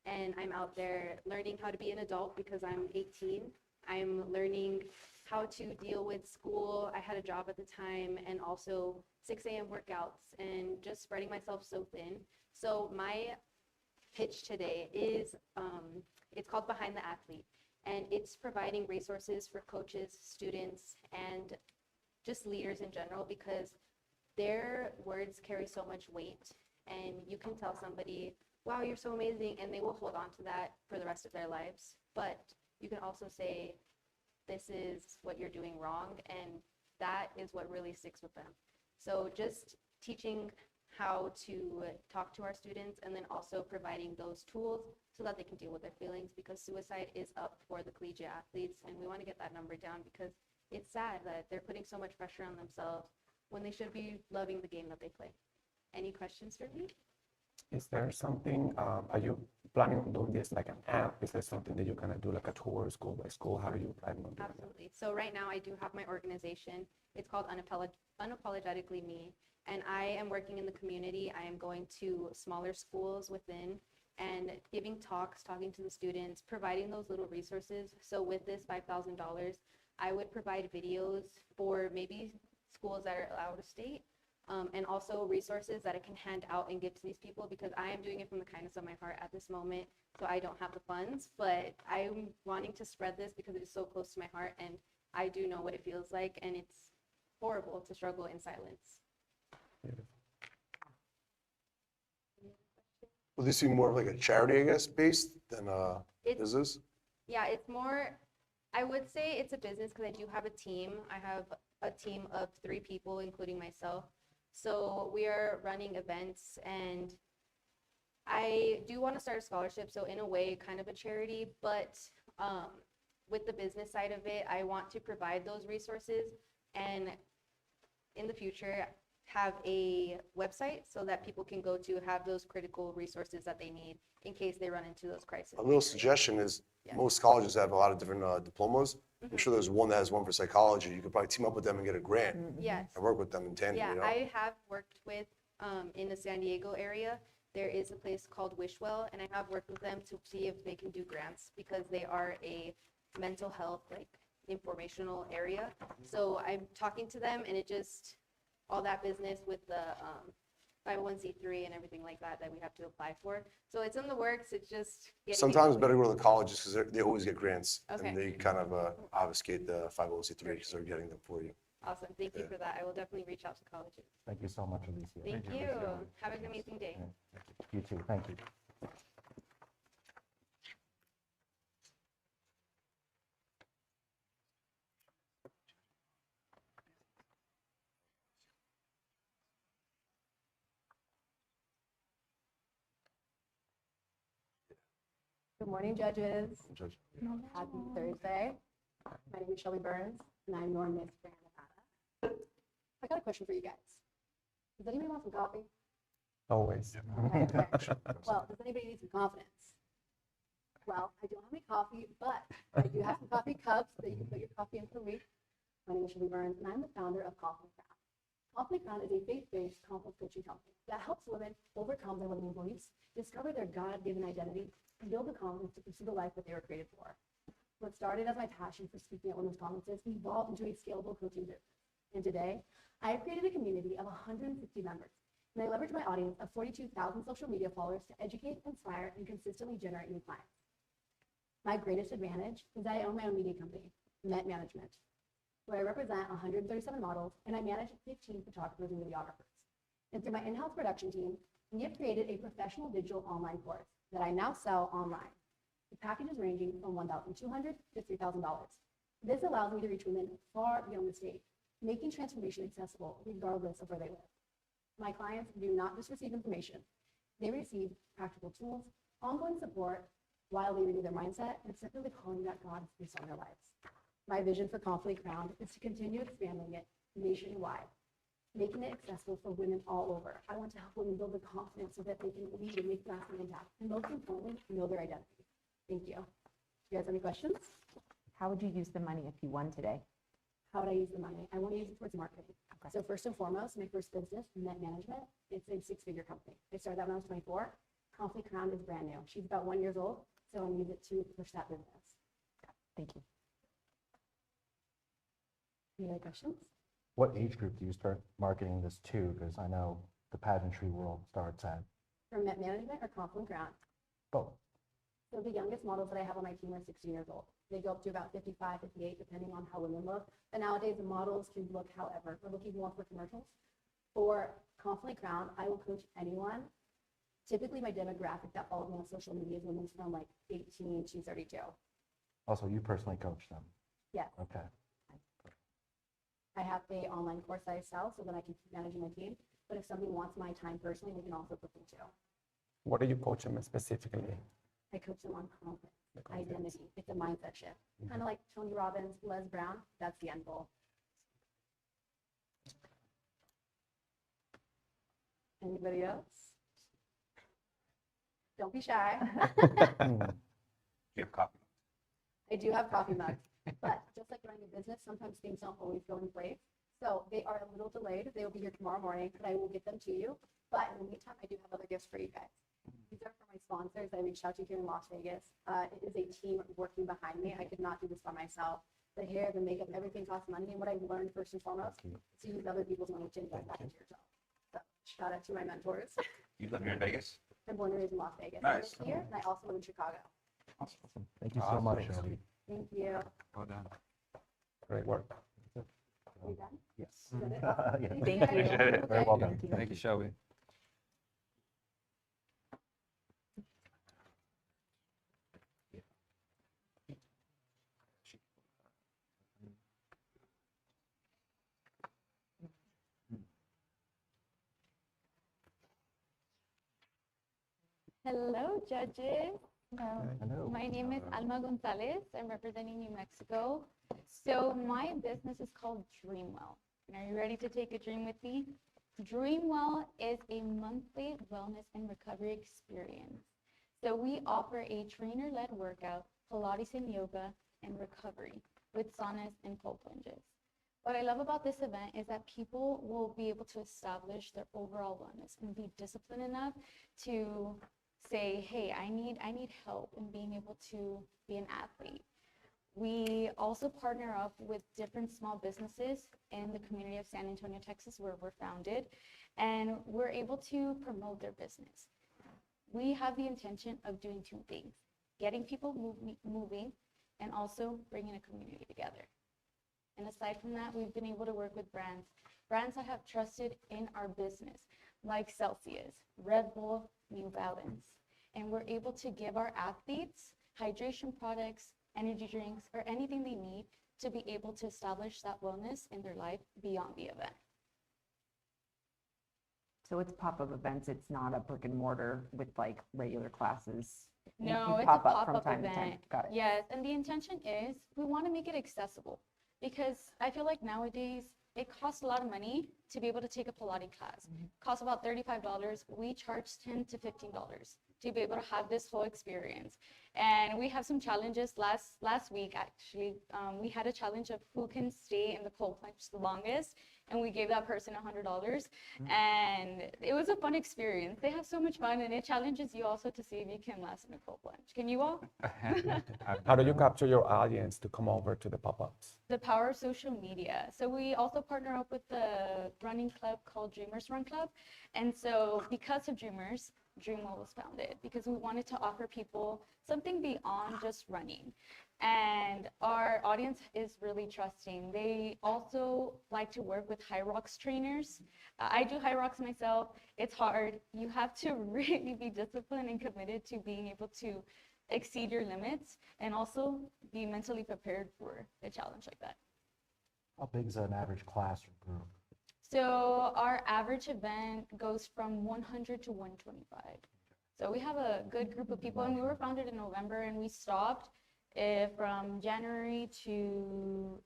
and I'm out there learning how to be an adult because I'm 18. I'm learning how to deal with school. I had a job at the time, and also 6 a.m. workouts, and just spreading myself so thin. So my pitch today is, it's called Behind the Athlete, and it's providing resources for coaches, students, and just leaders in general, because their words carry so much weight, and you can tell somebody, wow, you're so amazing, and they will hold on to that for the rest of their lives. But you can also say, this is what you're doing wrong, and that is what really sticks with them. So just teaching how to talk to our students, and then also providing those tools so that they can deal with their feelings, because suicide is up for the collegiate athletes, and we want to get that number down because it's sad that they're putting so much pressure on themselves when they should be loving the game that they play. Any questions for me? Is there something, are you planning on doing this like an app? Is there something that you're gonna do like a tour school by school? How are you planning on doing that? Absolutely. So right now I do have my organization. It's called Unapologetically Me. And I am working in the community. I am going to smaller schools within and giving talks, talking to the students, providing those little resources. So with this $5,000, I would provide videos for maybe schools that are out of state, and also resources that I can hand out and give to these people, because I am doing it from the kindness of my heart at this moment. So I don't have the funds, but I'm wanting to spread this because it is so close to my heart, and I do know what it feels like, and it's horrible to struggle in silence. Will this be more of like a charity, I guess, based than It's- business? Yeah, it's more, I would say it's a business because I do have a team. I have a team of 3 people, including myself. So we are running events, and I do want to start a scholarship. So in a way, kind of a charity, but with the business side of it, I want to provide those resources and in the future have a website so that people can go to have those critical resources that they need in case they run into those crises. A little suggestion is, most colleges have a lot of different diplomas. I'm sure there's one that has one for psychology. You could probably team up with them and get a grant. Yes. And work with them in tandem, Yeah, you know? I have worked with, in the San Diego area, there is a place called Wishwell, and I have worked with them to see if they can do grants because they are a mental health, like, informational area. So I'm talking to them, and it just, all that business with the 501c3 and everything like that we have to apply for. So it's in the works, it's just getting. Sometimes better go to the colleges because they always get grants. Okay. And they kind of obfuscate the 501c3 because they're getting them for you. Awesome, thank you for that. I will definitely reach out to colleges. Thank you so much, Alicia. Thank you. Have an amazing day. You too, thank you. Good morning, judges. Judge. Happy Thursday. My name is Shelby Burns, and I'm your Miss Grand Nevada. I got a question for you guys. Does anybody want some coffee? Always. Okay. Well, does anybody need some confidence? Well, I don't have any coffee, but I do have some coffee cups that you can put your coffee in for a week. My name is Shelby Burns, and I'm the founder of Conflict Crown. Conflict Crown is a faith-based conflict coaching company that helps women overcome their limiting beliefs, discover their God-given identity, and build the confidence to pursue the life that they were created for. What started as my passion for speaking at women's conferences evolved into a scalable coaching business. And today, I have created a community of 150 members, and I leverage my audience of 42,000 social media followers to educate, inspire, and consistently generate new clients. My greatest advantage is that I own my own media company, Met Management, where I represent 137 models, and I manage 15 photographers and videographers. And through my in-house production team, we have created a professional digital online course that I now sell online. The packages ranging from $1,200 to $3,000. This allows me to reach women far beyond the state, making transformation accessible regardless of where they live. My clients do not just receive information, they receive practical tools, ongoing support while they renew their mindset and accept the calling that God has placed on their lives. My vision for Conflict Crown is to continue expanding it nationwide, making it accessible for women all over. I want to help women build the confidence so that they can lead and make lasting impact, and most importantly, know their identity. Thank you. Do you guys have any questions? How would you use the money if you won today? How would I use the money? I want to use it towards marketing. So first and foremost, my first business, Net Management, it's a 6-figure company. I started that when I was 24. Conflict Crown is brand new. She's about 1 year old, so I use it to push that business. Thank you. Any other questions? What age group do you start marketing this to? Because I know the pageantry world starts at For Net Management or Conflict Crown? both. So the youngest models that I have on my team are 16 years old. They go up to about 55, 58, depending on how women look. But nowadays, the models can look however. We're looking more for commercials. For Conflict Crown, I will coach anyone. Typically, my demographic that follows me on social media is women from like 18 to 32. Also, you personally coach them? Yes. Okay. I have an online course that I sell so that I can keep managing my team. But if somebody wants my time personally, they can also book me too. What do you coach them specifically? I coach them on confidence, identity. It's a mindset shift. Kind of like Tony Robbins, Les Brown, that's the end goal. Anybody else? Don't be shy. You have coffee. I do have coffee mugs, but just like running a business, sometimes things don't always go in place. So they are a little delayed. They will be here tomorrow morning, but I will get them to you. But in the meantime, I do have other gifts for you guys. These are for my sponsors I reached out to here in Las Vegas. It is a team working behind me. I could not do this by myself. The hair, the makeup, everything costs money. And what I've learned first and foremost is to use other people's money to invest back into yourself. So shout out to my mentors. You live here in Vegas? I'm born and raised in Las Vegas. Nice. I live here, and I also live in Chicago. Thank you so much, Shelby. Thank you. Well done. Great work. welcome. done? Yes. Is that it? Yeah. Thank you. Appreciate it. Very welcome. Thank you, Shelby. Hello, judges. Hello. My name is Alma Gonzalez. I'm representing New Mexico. So my business is called Dreamwell. And are you ready to take a dream with me? Dreamwell is a monthly wellness and recovery experience. So we offer a trainer-led workout, Pilates and yoga, and recovery with saunas and cold plunges. What I love about this event is that people will be able to establish their overall wellness and be disciplined enough to say, hey, I need help in being able to be an athlete. We also partner up with different small businesses in the community of San Antonio, Texas, where we're founded, and we're able to promote their business. We have the intention of doing two things: getting people moving and also bringing a community together. And aside from that, we've been able to work with brands I have trusted in our business, like Celsius, Red Bull, New Balance. And we're able to give our athletes hydration products, energy drinks, or anything they need to be able to establish that wellness in their life beyond the event. So it's pop-up events, it's not a brick and mortar with like regular classes? No, You it's a pop up from pop-up time to time. event. Got it. Yes, and the intention is we want to make it accessible, because I feel like nowadays it costs a lot of money to be able to take a Pilates class. Costs about $35. We charge $10 to $15 to be able to have this whole experience. And we have some challenges. Last week, actually, we had a challenge of who can stay in the cold plunge the longest, and we gave that person $100. And it was a fun experience. They have so much fun, and it challenges you also to see if you can last in a cold plunge. Can you all? How do you capture your audience to come over to the pop-ups? The power of social media. So we also partner up with the running club called Dreamers Run Club. And so because of Dreamers, Dreamwell was founded, because we wanted to offer people something beyond just running. And our audience is really trusting. They also like to work with high rocks trainers. I do high rocks myself. It's hard. You have to really be disciplined and committed to being able to exceed your limits and also be mentally prepared for a challenge like that. How big is an average class or group? So our average event goes from 100 to 125. So we have a good group of people, and we were founded in November, and we stopped from January to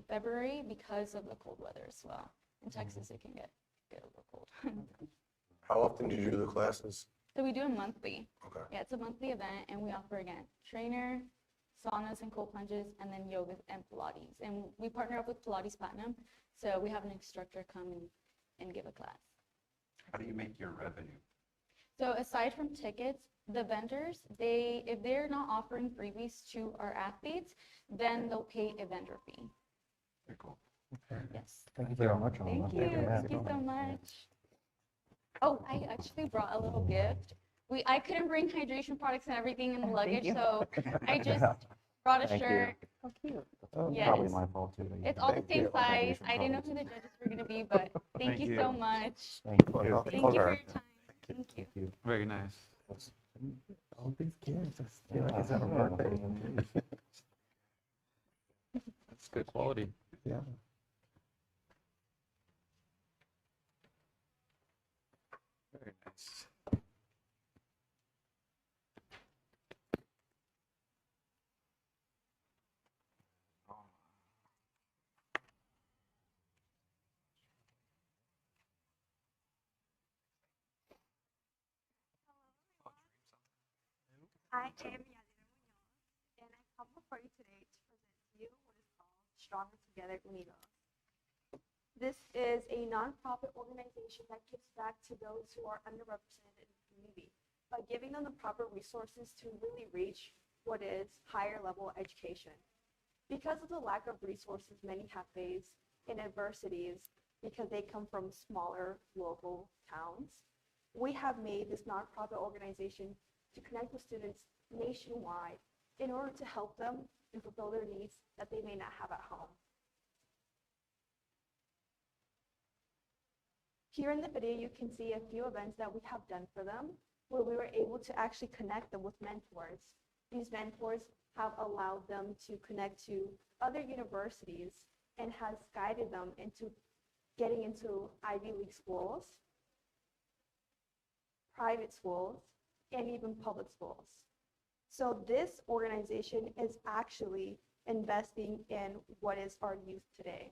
February because of the cold weather as well. In Texas, it can get a little cold. How often do you do the classes? So we do it monthly. Okay. Yeah, it's a monthly event, and we offer, again, trainer, saunas and cold plunges, and then yoga and Pilates. And we partner up with Pilates Platinum, so we have an instructor come and give a class. How do you make your revenue? So aside from tickets, the vendors, if they're not offering freebies to our athletes, then they'll pay a vendor fee. Very cool. Yes. Thank you very much, Alma. Thank you so much. Oh, I actually brought a little gift. I couldn't bring hydration products and everything in the luggage, you. so I just brought a Thank you. shirt. How cute. Yes. Probably my fault too. that you It's didn't all the get same the size. hydration I didn't know products. who the judges were gonna be, but thank you so much. Thank you. Thank you for your time. Thank you. Thank you. Very nice. All these kids, I feel like it's our birthday. That's good quality. Yeah. Very nice. I am Yadira Munoz, and I come before you today to present to you what is called Stronger Together Unidos. This is a nonprofit organization that gives back to those who are underrepresented in the community by giving them the proper resources to really reach what is higher level education. Because of the lack of resources many have faced in adversities because they come from smaller local towns, we have made this nonprofit organization to connect with students nationwide in order to help them and fulfill their needs that they may not have at home. Here in the video, you can see a few events that we have done for them, where we were able to actually connect them with mentors. These mentors have allowed them to connect to other universities and has guided them into getting into Ivy League schools, private schools, and even public schools. So this organization is actually investing in what is our youth today.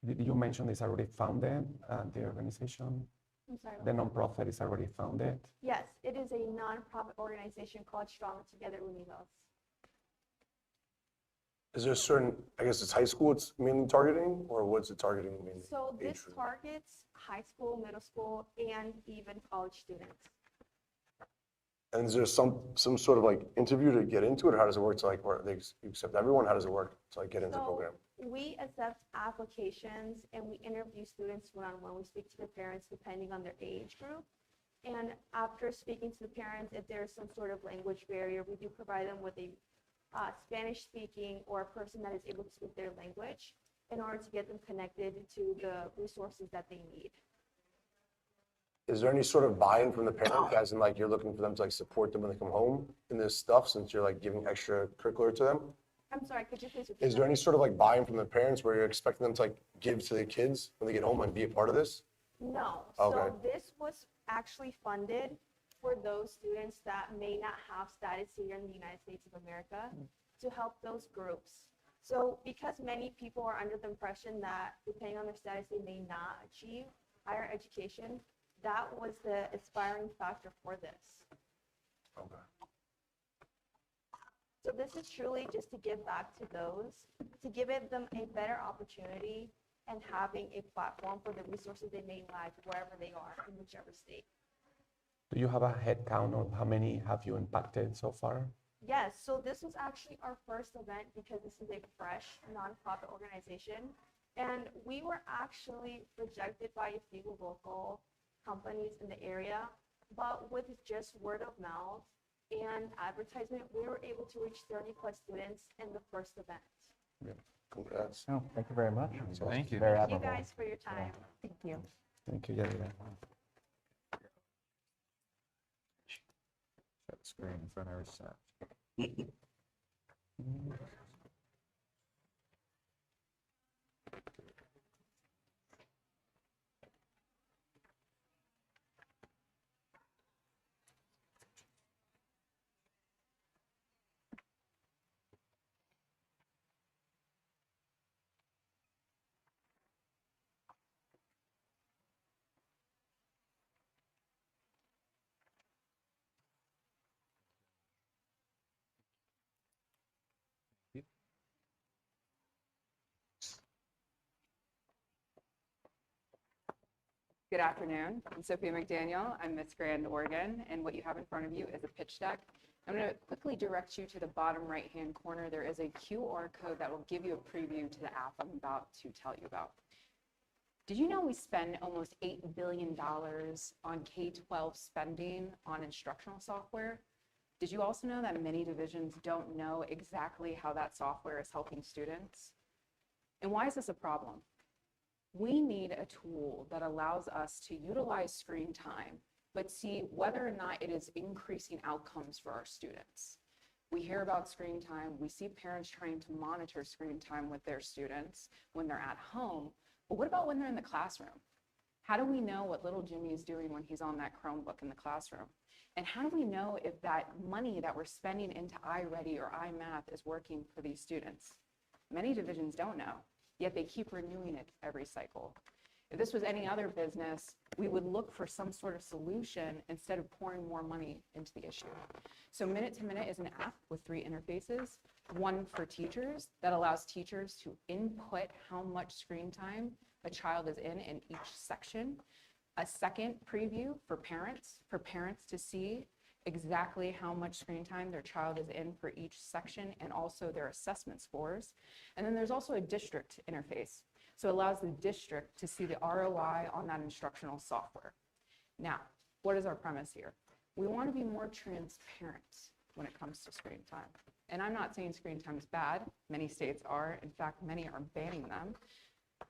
Did you mention it's already founded, the organization? I'm sorry. The nonprofit is already founded? Yes, it is a nonprofit organization called Stronger Together Unidos. Is there a certain, I guess it's high school it's mainly targeting, or what's it targeting mainly? So age this group? targets high school, middle school, and even college students. And is there some sort of like interview to get into it, or how does it work to like, where you accept everyone? How does it work to like get into the program? We accept applications and we interview students one-on-one. We speak to the parents depending on their age group. And after speaking to the parents, if there's some sort of language barrier, we do provide them with a Spanish-speaking or a person that is able to speak their language in order to get them connected to the resources that they need. Is there any sort of buy-in from the parent, as in like you're looking for them to like support them when they come home in this stuff, since you're like giving extracurricular to them? I'm sorry, could you please repeat Is there any sort of like buy-in from the parents where you're expecting them to like give to the kids when they get home and be a part of this? No. Okay. So this was actually funded for those students that may not have status here in the United States of America to help those groups. So because many people are under the impression that depending on their status, they may not achieve higher education, that was the inspiring factor for this. Okay. So this is truly just to give back to those, to give them a better opportunity and having a platform for the resources they may lack wherever they are in whichever state. Do you have a head count of how many have you impacted so far? Yes, so this was actually our first event because this is a fresh nonprofit organization. And we were actually rejected by a few local companies in the area, but with just word of mouth and advertisement, we were able to reach 30 plus students in the first event. Yeah. Congrats. No, thank you very much. Thank you. Very Thank you admirable. guys for your time. Thank you. Thank you, Yadira. Share the screen in front of ourselves. Good afternoon. I'm Sophia McDaniel. I'm Miss Grand Oregon, and what you have in front of you is a pitch deck. I'm going to quickly direct you to the bottom right-hand corner. There is a QR code that will give you a preview to the app I'm about to tell you about. Did you know we spend almost $8 billion on K-12 spending on instructional software? Did you also know that many divisions don't know exactly how that software is helping students? And why is this a problem? We need a tool that allows us to utilize screen time, but see whether or not it is increasing outcomes for our students. We hear about screen time, we see parents trying to monitor screen time with their students when they're at home, but what about when they're in the classroom? How do we know what little Jimmy is doing when he's on that Chromebook in the classroom? And how do we know if that money that we're spending into iReady or iMath is working for these students? Many divisions don't know, yet they keep renewing it every cycle. If this was any other business, we would look for some sort of solution instead of pouring more money into the issue. So Minute to Minute is an app with 3 interfaces, one for teachers that allows teachers to input how much screen time a child is in each section. A second preview for parents to see exactly how much screen time their child is in for each section and also their assessment scores. And then there's also a district interface. So it allows the district to see the ROI on that instructional software. Now, what is our premise here? We want to be more transparent when it comes to screen time. And I'm not saying screen time is bad. Many states are. In fact, many are banning them.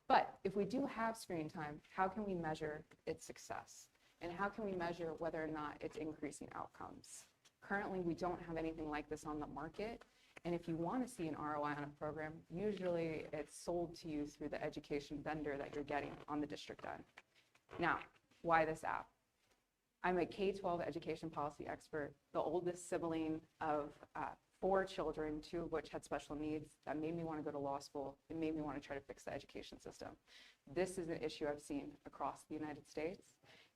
But if we do have screen time, how can we measure its success? And how can we measure whether or not it's increasing outcomes? Currently, we don't have anything like this on the market. And if you want to see an ROI on a program, usually it's sold to you through the education vendor that you're getting on the district end. Now, why this app? I'm a K-12 education policy expert, the oldest sibling of 4 children, 2 of which had special needs. That made me want to go to law school. It made me want to try to fix the education system. This is an issue I've seen across the United States.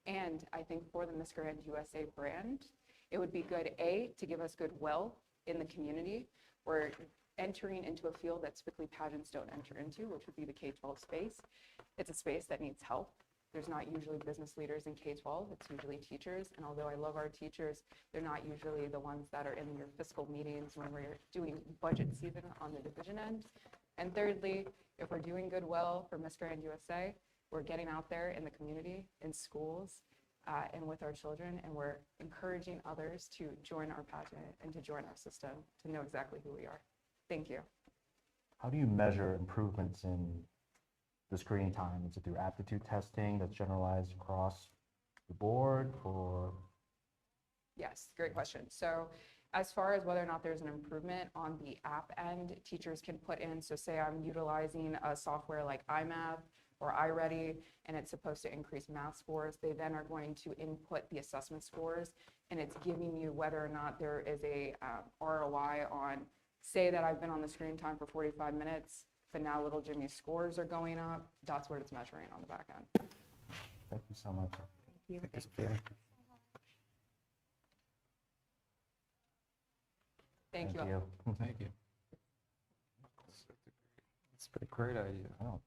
And I think for the Miss Grand USA brand, it would be good, A, to give us goodwill in the community. We're entering into a field that typically pageants don't enter into, which would be the K-12 space. It's a space that needs help. There's not usually business leaders in K-12, it's usually teachers. And although I love our teachers, they're not usually the ones that are in your fiscal meetings when we're doing budget season on the division end. And thirdly, if we're doing goodwill for Miss Grand USA, we're getting out there in the community, in schools, and with our children, and we're encouraging others to join our pageant and to join our system, to know exactly who we are. Thank you. How do you measure improvements in the screening time? Is it through aptitude testing that's generalized across the board, or? Yes, great question. So as far as whether or not there's an improvement on the app end, teachers can put in, so say I'm utilizing a software like iMath or iReady, and it's supposed to increase math scores. They then are going to input the assessment scores, and it's giving you whether or not there is a ROI on, say that I've been on the screen time for 45 minutes, but now little Jimmy's scores are going up. That's what it's measuring on the back end. Thank you so much. Thank you. Thank you. Thank you. It's a great idea. Oh.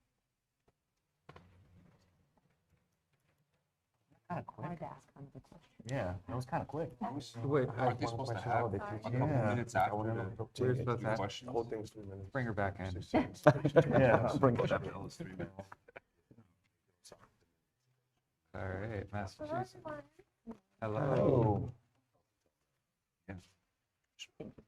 Kind of quick. I'd ask kind of a question. Yeah, that was kind of quick. Wait, Aren't they supposed to have like a couple minutes after We're the supposed to have- questions? The whole thing's 3 minutes. Bring her back in. Yeah, bring it Shut back. the hell is 3 minutes? All right, Massachusetts. Hello. Hello. Yeah. Thank you.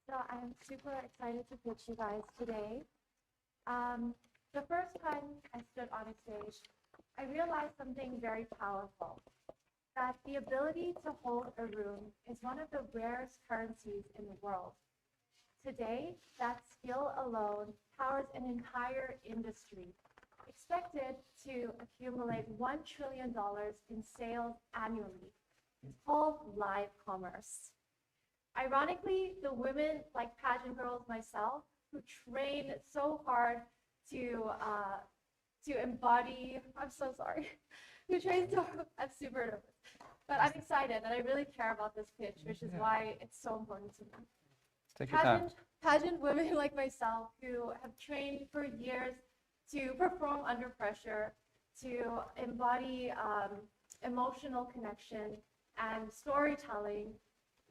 So I'm super excited to pitch you guys today. The first time I stood on a stage, I realized something very powerful, that the ability to hold a room is one of the rarest currencies in the world. Today, that skill alone powers an entire industry, expected to accumulate $1 trillion in sales annually. It's called live commerce. Ironically, the women like pageant girls myself who train so hard to embody, I'm so sorry, who train so, I'm super nervous, but I'm excited and I really care about this pitch, which is why it's so important to me. Take your time. Pageant women like myself who have trained for years to perform under pressure, to embody emotional connection and storytelling,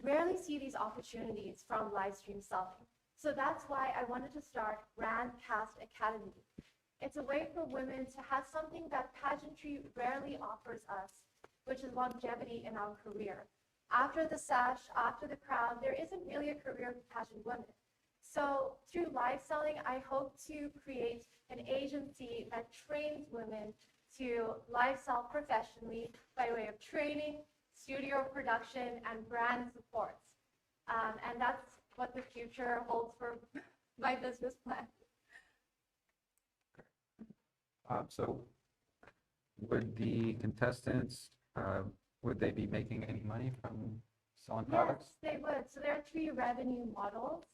rarely see these opportunities from live stream selling. So that's why I wanted to start Brand Cast Academy. It's a way for women to have something that pageantry rarely offers us, which is longevity in our career. After the sash, after the crown, there isn't really a career for pageant women. So through live selling, I hope to create an agency that trains women to live sell professionally by way of training, studio production, and brand support. And that's what the future holds for my business plan. So would the contestants, would they be making any money from selling products? Yes, they would. So there are 3 revenue models.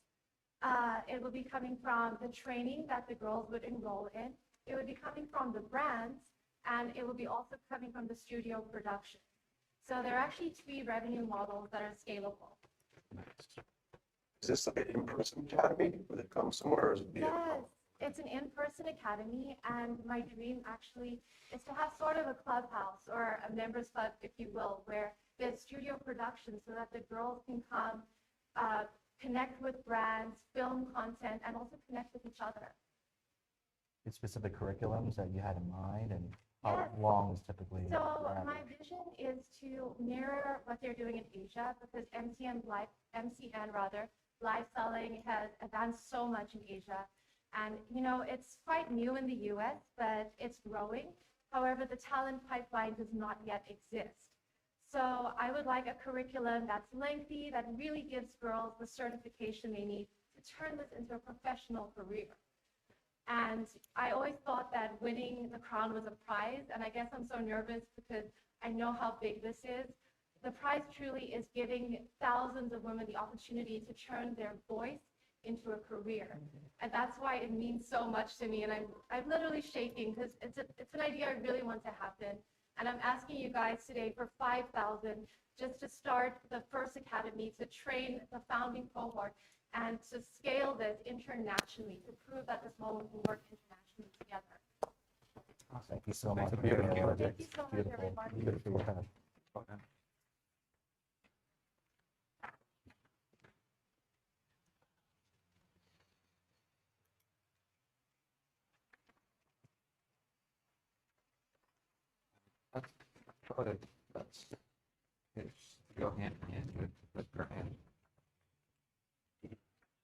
It would be coming from the training that the girls would enroll in. It would be coming from the brands, and it would be also coming from the studio production. So there are actually 3 revenue models that are scalable. Is this like an in-person academy where they come somewhere, or is it via? Yes, it's an in-person academy, and my dream actually is to have sort of a clubhouse or a members club, if you will, where there's studio production so that the girls can come, connect with brands, film content, and also connect with each other. Specific curriculums that you had in mind, and How Yes. long is typically? So your my average? vision is to mirror what they're doing in Asia because MCN rather, live selling has advanced so much in Asia. And it's quite new in the US, but it's growing. However, the talent pipeline does not yet exist. So I would like a curriculum that's lengthy, that really gives girls the certification they need to turn this into a professional career. And I always thought that winning the crown was a prize. And I guess I'm so nervous because I know how big this is. The prize truly is giving thousands of women the opportunity to turn their voice into a career. And that's why it means so much to me. And I'm literally shaking because it's an idea I really want to happen. And I'm asking you guys today for 5,000 just to start the first academy, to train the founding cohort, and to scale this internationally, to prove that this model can work internationally together. Thank you so much. Thank you. for your Thank you so much, Beautiful. everybody. Beautiful event. Let's go hand in hand with Grant.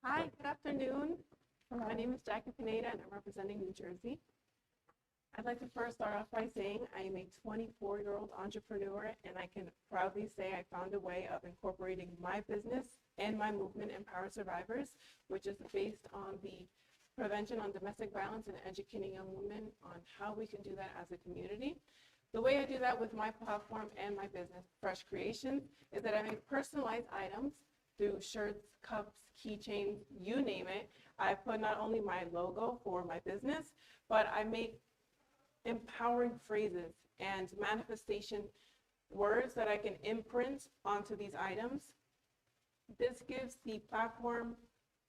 Hi, good afternoon. My name is Jackie Pineda and I'm representing New Jersey. I'd like to first start off by saying I am a 24-year-old entrepreneur and I can proudly say I found a way of incorporating my business and my movement Empower Survivors, which is based on the prevention on domestic violence and educating young women on how we can do that as a community. The way I do that with my platform and my business, Fresh Creations, is that I make personalized items through shirts, cups, keychains, you name it. I put not only my logo for my business, but I make empowering phrases and manifestation words that I can imprint onto these items. This gives the platform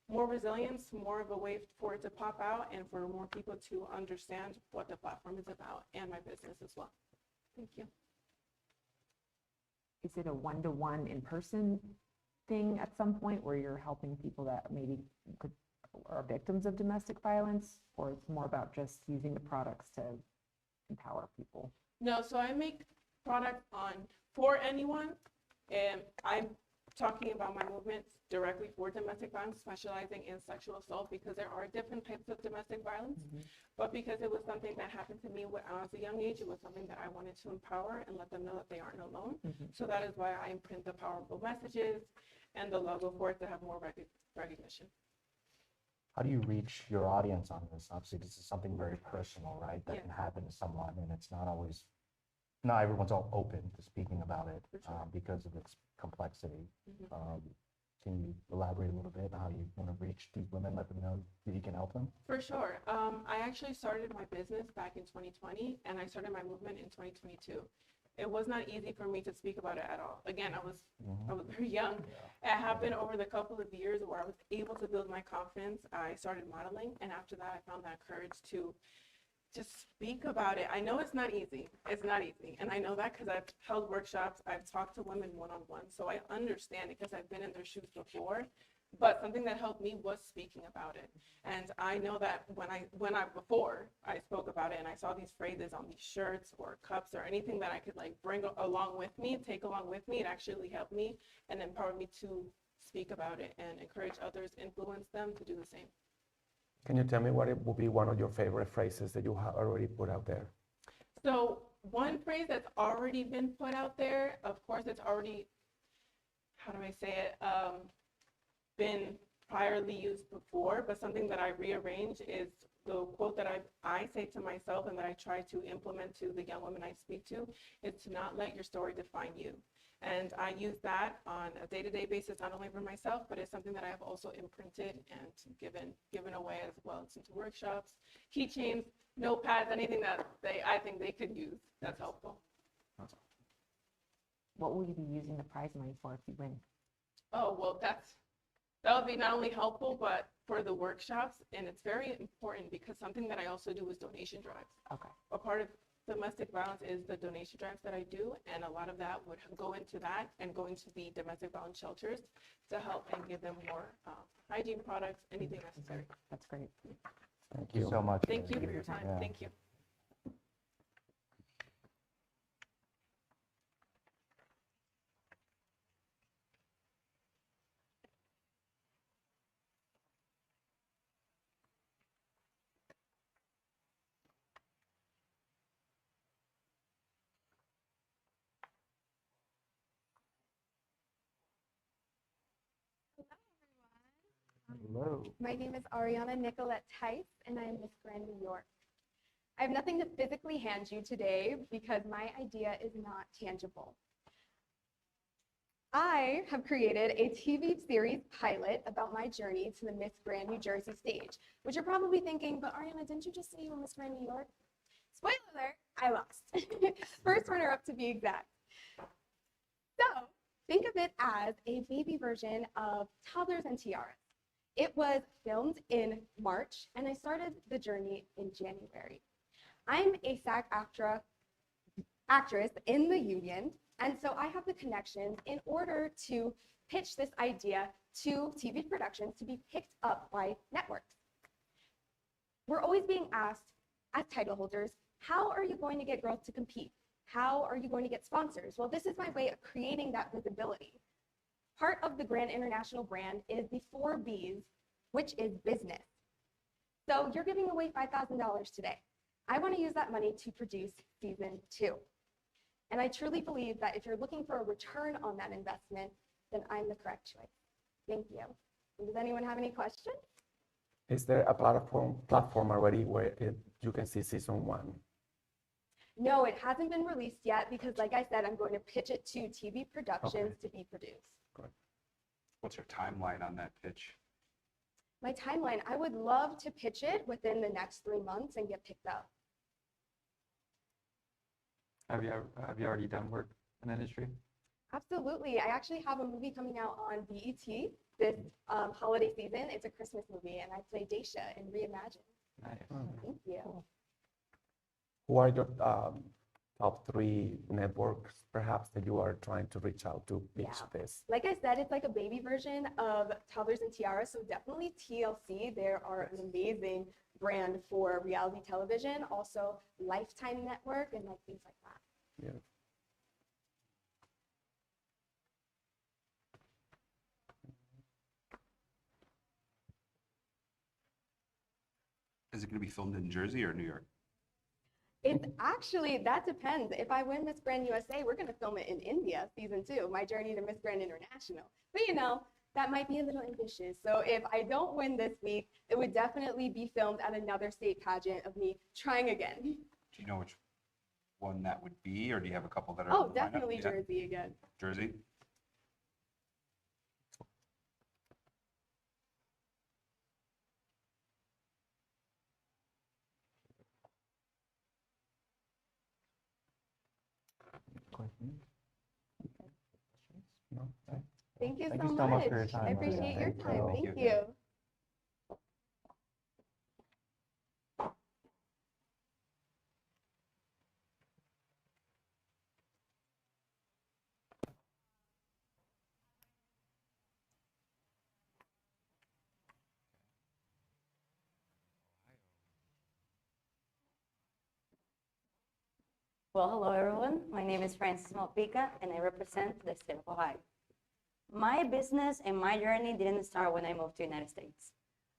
more resilience, more of a way for it to pop out and for more people to understand what the platform is about and my business as well. Thank you. Is it a one-to-one in-person thing at some point where you're helping people that maybe are victims of domestic violence, or it's more about just using the products to empower people? No, so I make product for anyone, and I'm talking about my movement directly for domestic violence, specializing in sexual assault because there are different types of domestic violence. But because it was something that happened to me when I was a young age, it was something that I wanted to empower and let them know that they aren't alone. So that is why I imprint the powerful messages and the logo for it to have more recognition. How do you reach your audience on this? Obviously, this is something very personal, right? That can happen to someone, and it's not everyone's all open to speaking about it because of its complexity. Can you elaborate a little bit on how you want to reach these women, let them know that you can help them? For sure. I actually started my business back in 2020, and I started my movement in 2022. It was not easy for me to speak about it at all. Again, I was very young. It happened over the couple of years where I was able to build my confidence. I started modeling, and after that, I found that courage to just speak about it. I know it's not easy. It's not easy. And I know that because I've held workshops. I've talked to women one-on-one. So I understand it because I've been in their shoes before. But something that helped me was speaking about it. And I know that before I spoke about it and I saw these phrases on these shirts or cups or anything that I could bring along with me, take along with me, it actually helped me and empowered me to speak about it and encourage others, influence them to do the same. Can you tell me what it would be one of your favorite phrases that you have already put out there? So one phrase that's already been put out there, of course, it's already, how do I say it, been priorly used before, but something that I rearrange is the quote that I say to myself and that I try to implement to the young women I speak to is to not let your story define you. And I use that on a day-to-day basis, not only for myself, but it's something that I have also imprinted and given away as well into workshops, keychains, notepads, anything that I think they could use that's helpful. What will you be using the prize money for if you win? Oh, well, that would be not only helpful, but for the workshops. And it's very important because something that I also do is donation drives. Okay. A part of domestic violence is the donation drives that I do, and a lot of that would go into that and go into the domestic violence shelters to help and give them more hygiene products, anything necessary. That's great. Thank you so much. Thank you for your time. Yeah. Thank you. Hello. My name is Ariana Nicolette Tice, and I am Miss Grand New York. I have nothing to physically hand you today because my idea is not tangible. I have created a TV series pilot about my journey to the Miss Grand New Jersey stage, which you're probably thinking, but Ariana, didn't you just say you were Miss Grand New York? Spoiler alert, I lost. First runner-up to be exact. So think of it as a baby version of Toddlers and Tiaras. It was filmed in March, and I started the journey in January. I'm a SAG-AFTRA actress in the union, and so I have the connections in order to pitch this idea to TV productions to be picked up by networks. We're always being asked, as title holders, how are you going to get girls to compete? How are you going to get sponsors? Well, this is my way of creating that visibility. Part of the Grand International brand is the 4 Bs, which is business. So you're giving away $5,000 today. I want to use that money to produce season 2. And I truly believe that if you're looking for a return on that investment, then I'm the correct choice. Thank you. Does anyone have any questions? Is there a platform already where you can see season 1? No, it hasn't been released yet because, like I said, I'm going to pitch it to TV productions to be produced. What's your timeline on that pitch? My timeline, I would love to pitch it within the next 3 months and get picked up. Have you already done work in the industry? Absolutely. I actually have a movie coming out on BET this holiday season. It's a Christmas movie, and I play Daisha in Reimagine. Nice. Thank you. Who are your top 3 networks, perhaps, that you are trying to reach out to pitch this? Like I said, it's like a baby version of Toddlers and Tiaras, so definitely TLC. They are an amazing brand for reality television, also Lifetime Network and like things like that. Yeah. Is it going to be filmed in Jersey or New York? It's actually, that depends. If I win Miss Grand USA, we're going to film it in India, season 2, my journey to Miss Grand International. But you know, that might be a little ambitious. So if I don't win this week, it would definitely be filmed at another state pageant of me trying again. Do you know which one that would be, or do you have a couple that are? Oh, lined up? definitely Yeah. Jersey again. Jersey? No? Thank you Thank so you so much much. for your time, I appreciate your Ariana. time. Thank Thank you. you. Well, hello everyone. My name is Frances Malpica and I represent the state of Ohio. My business and my journey didn't start when I moved to the United States.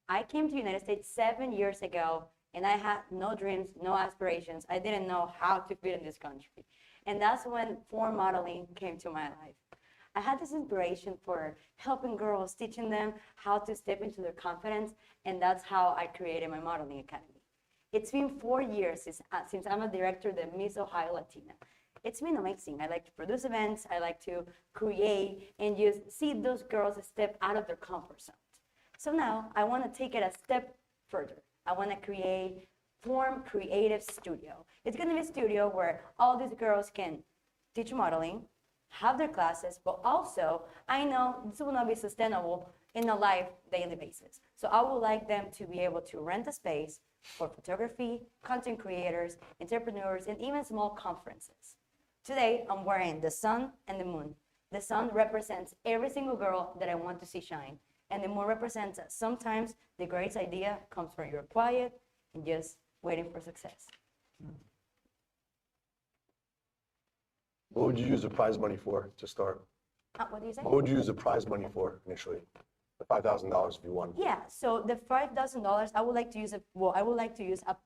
I came to the United States 7 years ago and I had no dreams, no aspirations. I didn't know how to fit in this country. And that's when form modeling came to my life. I had this inspiration for helping girls, teaching them how to step into their confidence, and that's how I created my modeling academy. It's been 4 years since I'm a director of the Miss Ohio Latina. It's been amazing. I like to produce events, I like to create, and just see those girls step out of their comfort zone. So now I want to take it a step further. I want to create Form Creative Studio. It's going to be a studio where all these girls can teach modeling, have their classes, but also I know this will not be sustainable in a life daily basis. So I would like them to be able to rent a space for photography, content creators, entrepreneurs, and even small conferences. Today, I'm wearing the sun and the moon. The sun represents every single girl that I want to see shine. And the moon represents that sometimes the greatest idea comes when you're quiet and just waiting for success. What would you use the prize money for to start? What do you say? What would you use the prize money for initially? The $5,000 if you won. Yeah, so the $5,000, I would like to use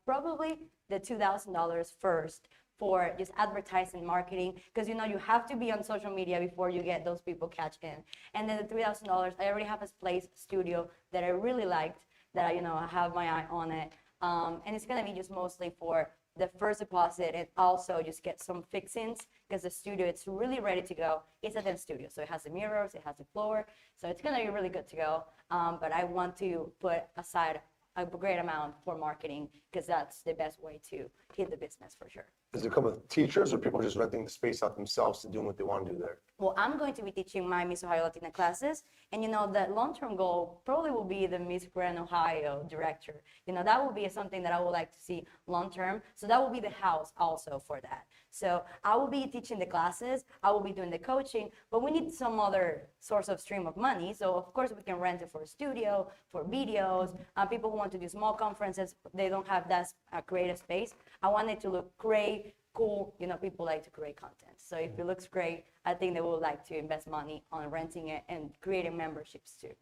probably the $2,000 first for just advertising marketing, because you have to be on social media before you get those people catch in. And then the $3,000, I already have a place studio that I really liked, that I have my eye on it. And it's gonna be just mostly for the first deposit, and also just get some fixings, because the studio, it's really ready to go. It's a dance studio, so it has the mirrors, it has the floor, so it's gonna be really good to go. But I want to put aside a great amount for marketing, because that's the best way to hit the business for sure. Does it come with teachers or people just renting the space out themselves and doing what they want to do there? Well, I'm going to be teaching my Miss Ohio Latina classes, and the long-term goal probably will be the Miss Grand Ohio director. That will be something that I would like to see long-term. So that will be the house also for that. So I will be teaching the classes, I will be doing the coaching, but we need some other source of stream of money. So of course we can rent it for a studio, for videos. People who want to do small conferences, they don't have that creative space. I want it to look great, cool. People like to create content. So if it looks great, I think they would like to invest money on renting it and creating memberships too.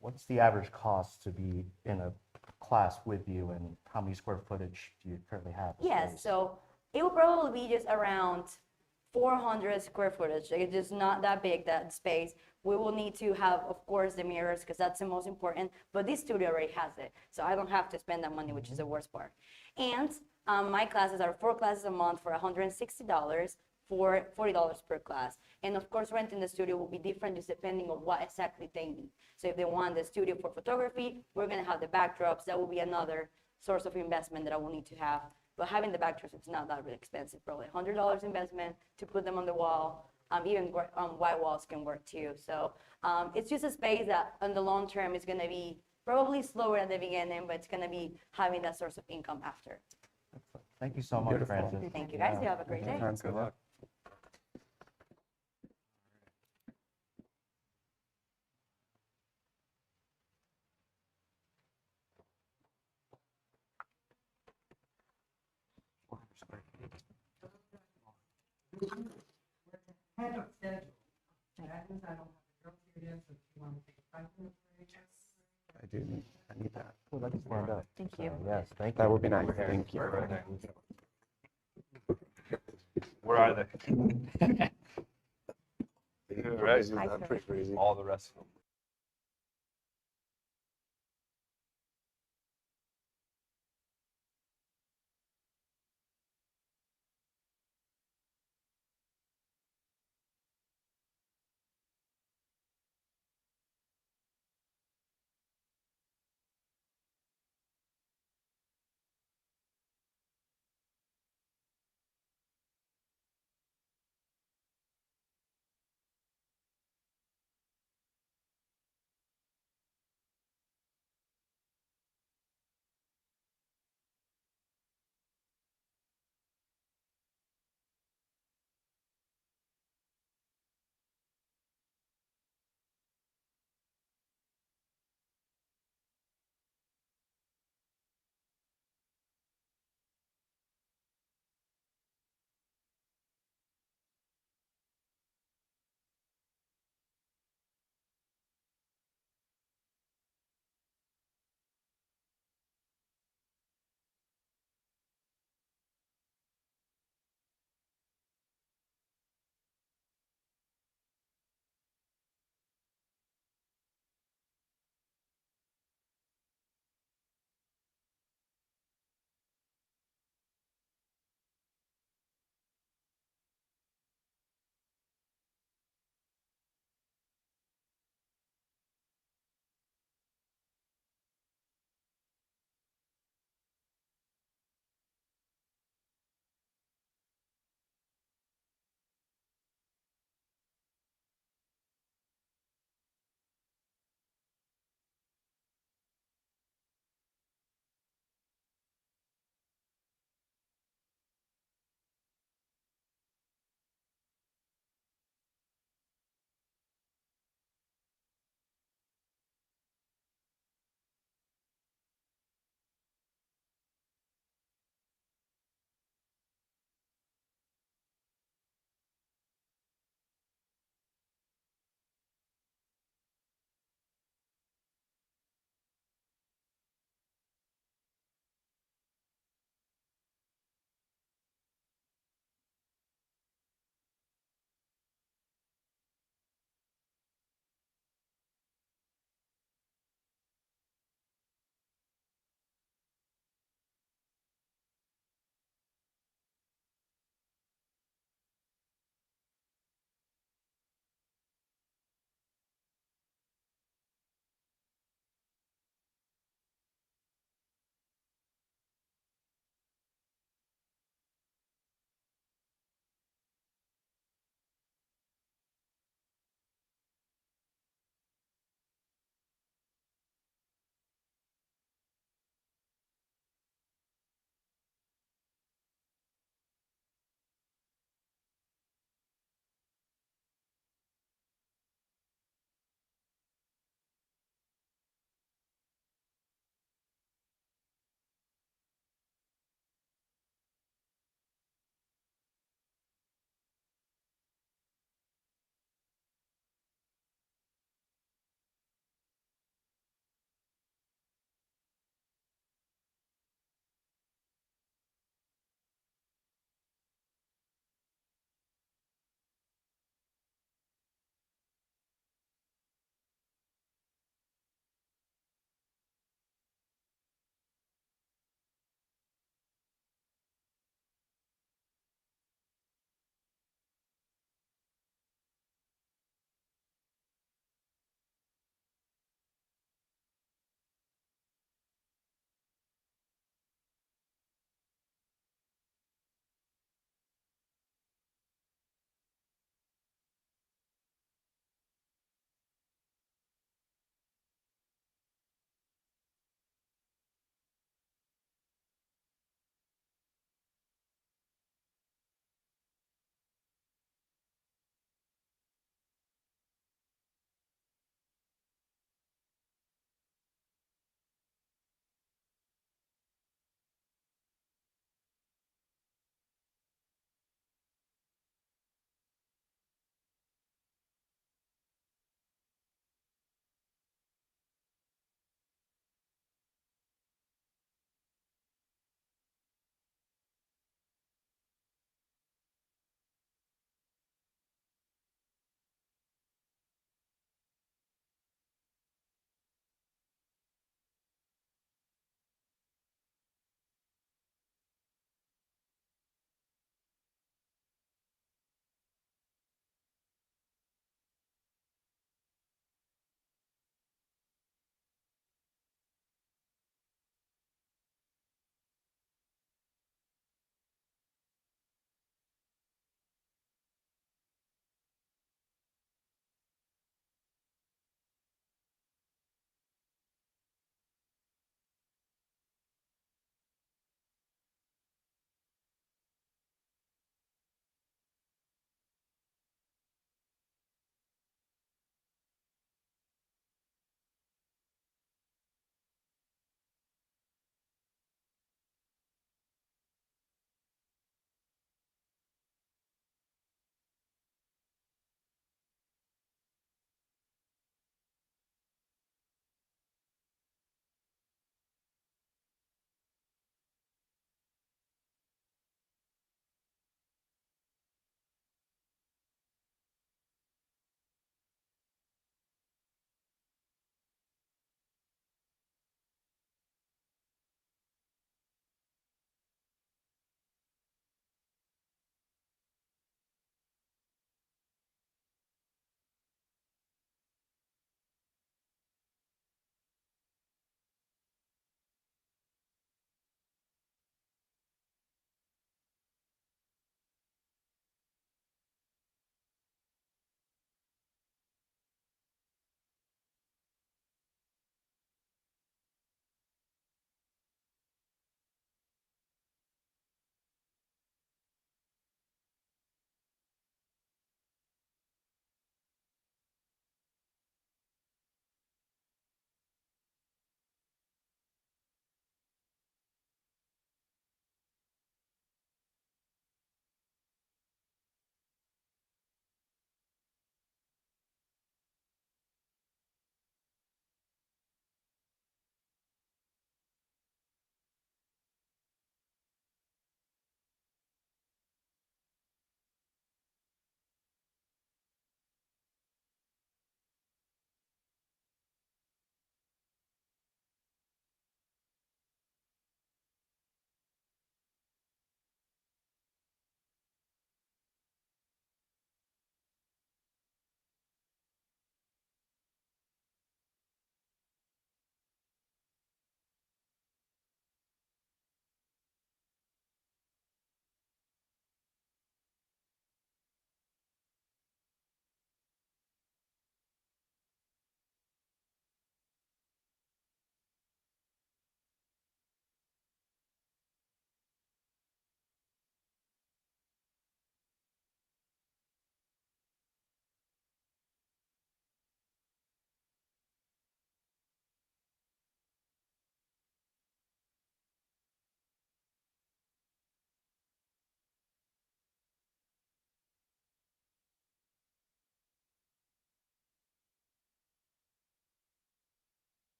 What's the average cost to be in a class with you, and how many square footage do you currently have? Yes, so it will probably be just around 400 square footage. It's just not that big, that space. We will need to have, of course, the mirrors, because that's the most important, but this studio already has it. So I don't have to spend that money, which is the worst part. And my classes are 4 classes a month for $160, for $40 per class. And of course, renting the studio will be different just depending on what exactly they need. So if they want the studio for photography, we're gonna have the backdrops. That will be another source of investment that I will need to have. But having the backdrops is not that really expensive, probably $100 investment to put them on the wall. Even white walls can work too. So it's just a space that on the long term is gonna be probably slower at the beginning, but it's gonna be having that source of income after. Thank you so much, Beautiful. Francis. Thank you guys, you have a great day. Good luck. Ahead of schedule. That means I don't have to go through this, if you want to take 5 minutes break. I need that. Would like to stand up. Thank you. Yes, thank you. That would be nice. Thank you. Where are they? Crazy, that's pretty crazy. All the rest of them.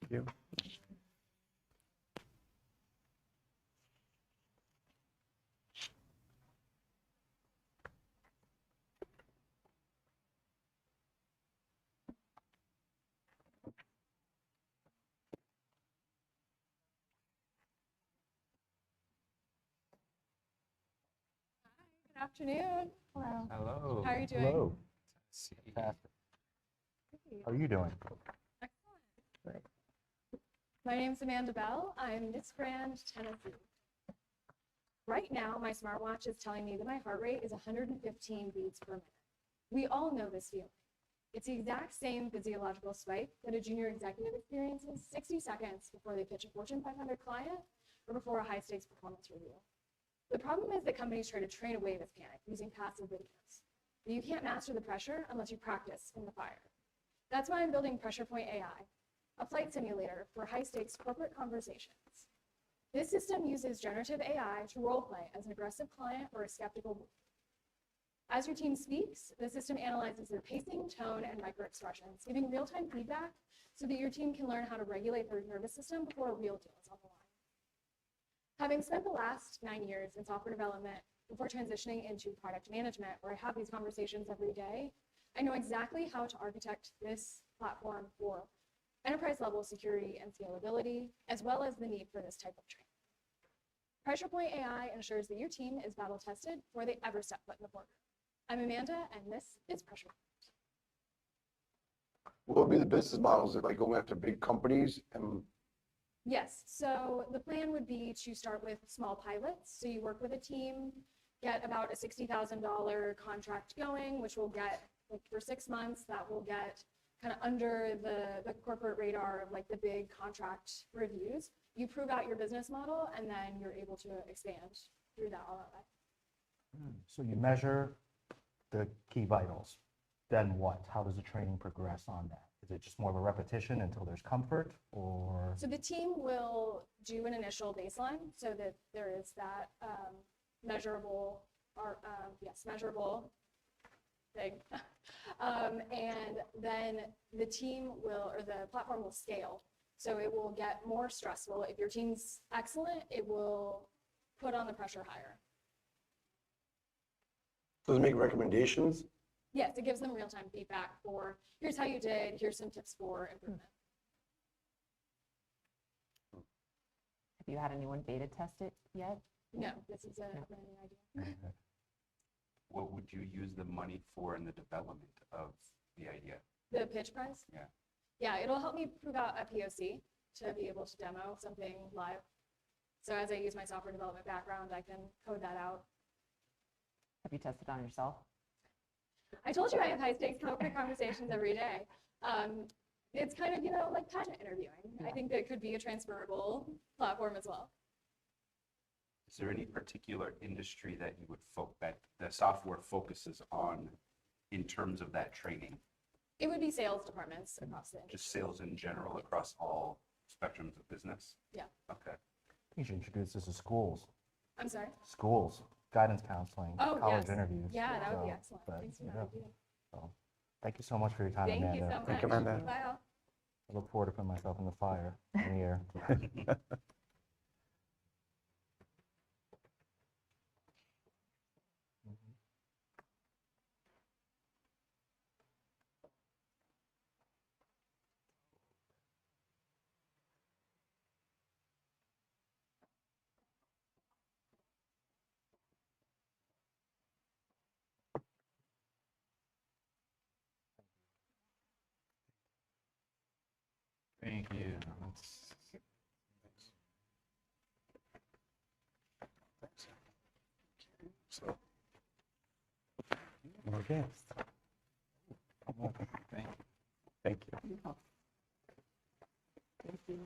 Thank you. Good afternoon. Hello. Hello. How are you doing? Hello. See. Fantastic. How are you doing? Excellent. My name's Amanda Bell. I'm Miss Grand, Tennessee. Right now, my smartwatch is telling me that my heart rate is 115 beats per minute. We all know this feeling. It's the exact same physiological spike that a junior executive experiences 60 seconds before they pitch a Fortune 500 client or before a high-stakes performance review. The problem is that companies try to train away this panic using passive videos. But you can't master the pressure unless you practice in the fire. That's why I'm building Pressure Point AI, a flight simulator for high-stakes corporate conversations. This system uses generative AI to role-play as an aggressive client or a skeptical board. As your team speaks, the system analyzes their pacing, tone, and micro-expressions, giving real-time feedback so that your team can learn how to regulate their nervous system before a real deal is on the line. Having spent the last 9 years in software development before transitioning into product management, where I have these conversations every day, I know exactly how to architect this platform for enterprise-level security and scalability, as well as the need for this type of training. Pressure Point AI ensures that your team is battle-tested before they ever step foot in the boardroom. I'm Amanda, and this is Pressure Point. What would be the business models of like going after big companies and Yes, so the plan would be to start with small pilots. So you work with a team, get about a $60,000 contract going, which will get, like for 6 months, that will get kind of under the corporate radar of like the big contract reviews. You prove out your business model, and then you're able to expand through that ROI. So you measure the key vitals. Then what? How does the training progress on that? Is it just more of a repetition until there's comfort, or? So the team will do an initial baseline so that there is that measurable, or measurable thing. And then the team will, or the platform will scale. So it will get more stressful. If your team's excellent, it will put on the pressure higher. does it make recommendations? Yes, it gives them real-time feedback for, here's how you did, here's some tips for improvement. Have you had anyone beta test it yet? No, this is a brand new idea. What would you use the money for in the development of the idea? The pitch prize? Yeah. Yeah, it'll help me prove out a POC to be able to demo something live. So as I use my software development background, I can code that out. Have you tested on yourself? I told you I have high-stakes conversations every day. It's kind of, like pageant interviewing. I think that could be a transferable platform as well. Is there any particular industry that you would that the software focuses on in terms of that training? It would be sales departments across the industry. Just sales in general across all spectrums of business? Yeah. Okay. You should introduce this to schools. I'm sorry? Schools, guidance counseling, Oh, college yes. interviews. Yeah, that would be So, excellent. but, Thanks for yeah. that idea. So, thank you so much for your time, Thank Amanda. you so much. Thank you, Amanda. Bye all. I look forward to putting myself in the fire in the air. Thank you. So, more guests. Thank you. Thank you. Thank you.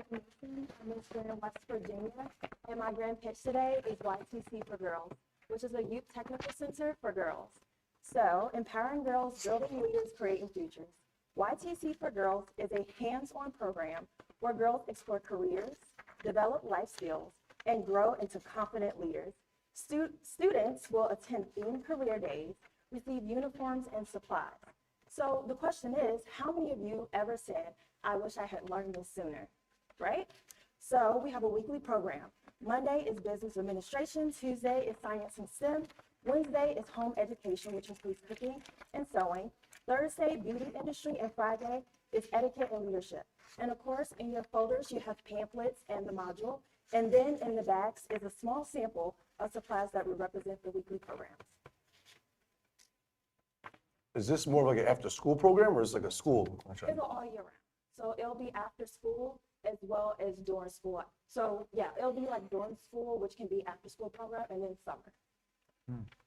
I'm in West Virginia, and my grand pitch today is YTC for Girls, which is a youth technical center for girls. So, empowering girls, building leaders, creating futures. YTC for Girls is a hands-on program where girls explore careers, develop life skills, and grow into confident leaders. Students will attend themed career days, receive uniforms and supplies. So the question is, how many of you ever said, I wish I had learned this sooner, right? So we have a weekly program. Monday is business administration, Tuesday is science and STEM, Wednesday is home education, which includes cooking and sewing, Thursday, beauty industry, and Friday is etiquette and leadership. And of course, in your folders, you have pamphlets and the module. And then in the backs is a small sample of supplies that will represent the weekly programs. Is this more like an after-school program or is it like a school? It'll all year round. So it'll be after school as well as during school. So yeah, it'll be like during school, which can be after school program, and then summer.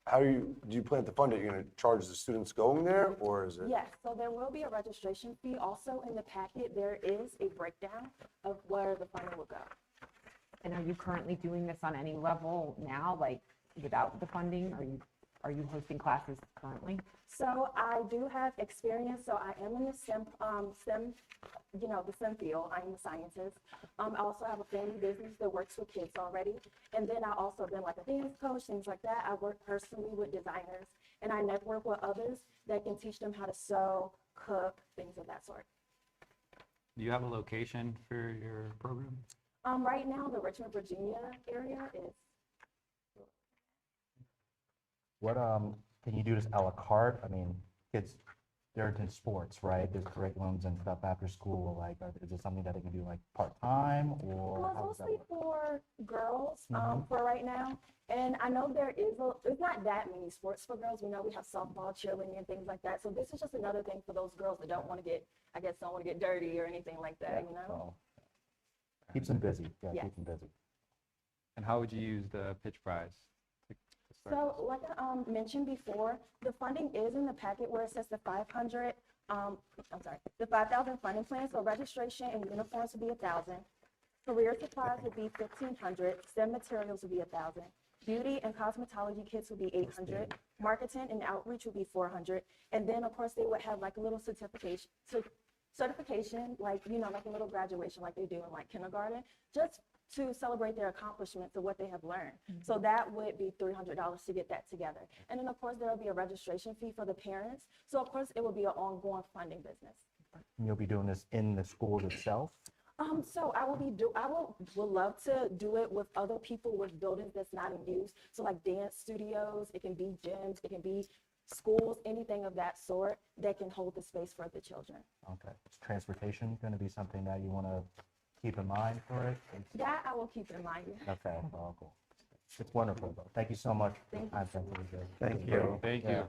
How do you plan to fund it? You're gonna charge the students going there, or is it? Yes, so there will be a registration fee. Also in the packet, there is a breakdown of where the funding will go. And are you currently doing this on any level now, like without the funding? Are you hosting classes currently? So I do have experience. So I am in the STEM, the STEM field. I'm a scientist. I also have a family business that works with kids already. And then I also been like a dance coach, things like that. I work personally with designers, and I network with others that can teach them how to sew, cook, things of that sort. Do you have a location for your program? Right now, the Richmond, Virginia area is. What, can you do this à la carte? I mean, kids, they're into sports, right? There's curriculums and stuff after school, like, is it something that they can do like part-time or? Well, how does that mostly work? for girls, Mhm. for right now. And I know there's not that many sports for girls. We know we have softball, cheerleading, and things like that. So this is just another thing for those girls that don't want to get, don't want to get dirty or anything like that, you know? Well, keeps them busy, yeah, Yes. keep them busy. And how would you use the pitch prize? to start So like I mentioned before, the funding is in the packet where it says the 500, the 5,000 funding plan. So registration and uniforms would be 1,000. Career supplies would be 1,500. STEM materials would be 1,000. Beauty and cosmetology kits would be 800. Marketing and outreach would be 400. And then of course they would have like a little certification, like, like a little graduation like they do in like kindergarten, just to celebrate their accomplishments of what they have learned. So that would be $300 to get that together. And then of course there will be a registration fee for the parents. So of course it will be an ongoing funding business. And you'll be doing this in the schools itself? So I would love to do it with other people with buildings that's not in use. So like dance studios, it can be gyms, it can be schools, anything of that sort that can hold the space for the children. Okay. Is transportation going to be something that you want to keep in mind for it? That I will keep in mind. Okay, well, cool. It's wonderful, though. Thank you so much. Thank you. Thank you. Thank you. Yeah.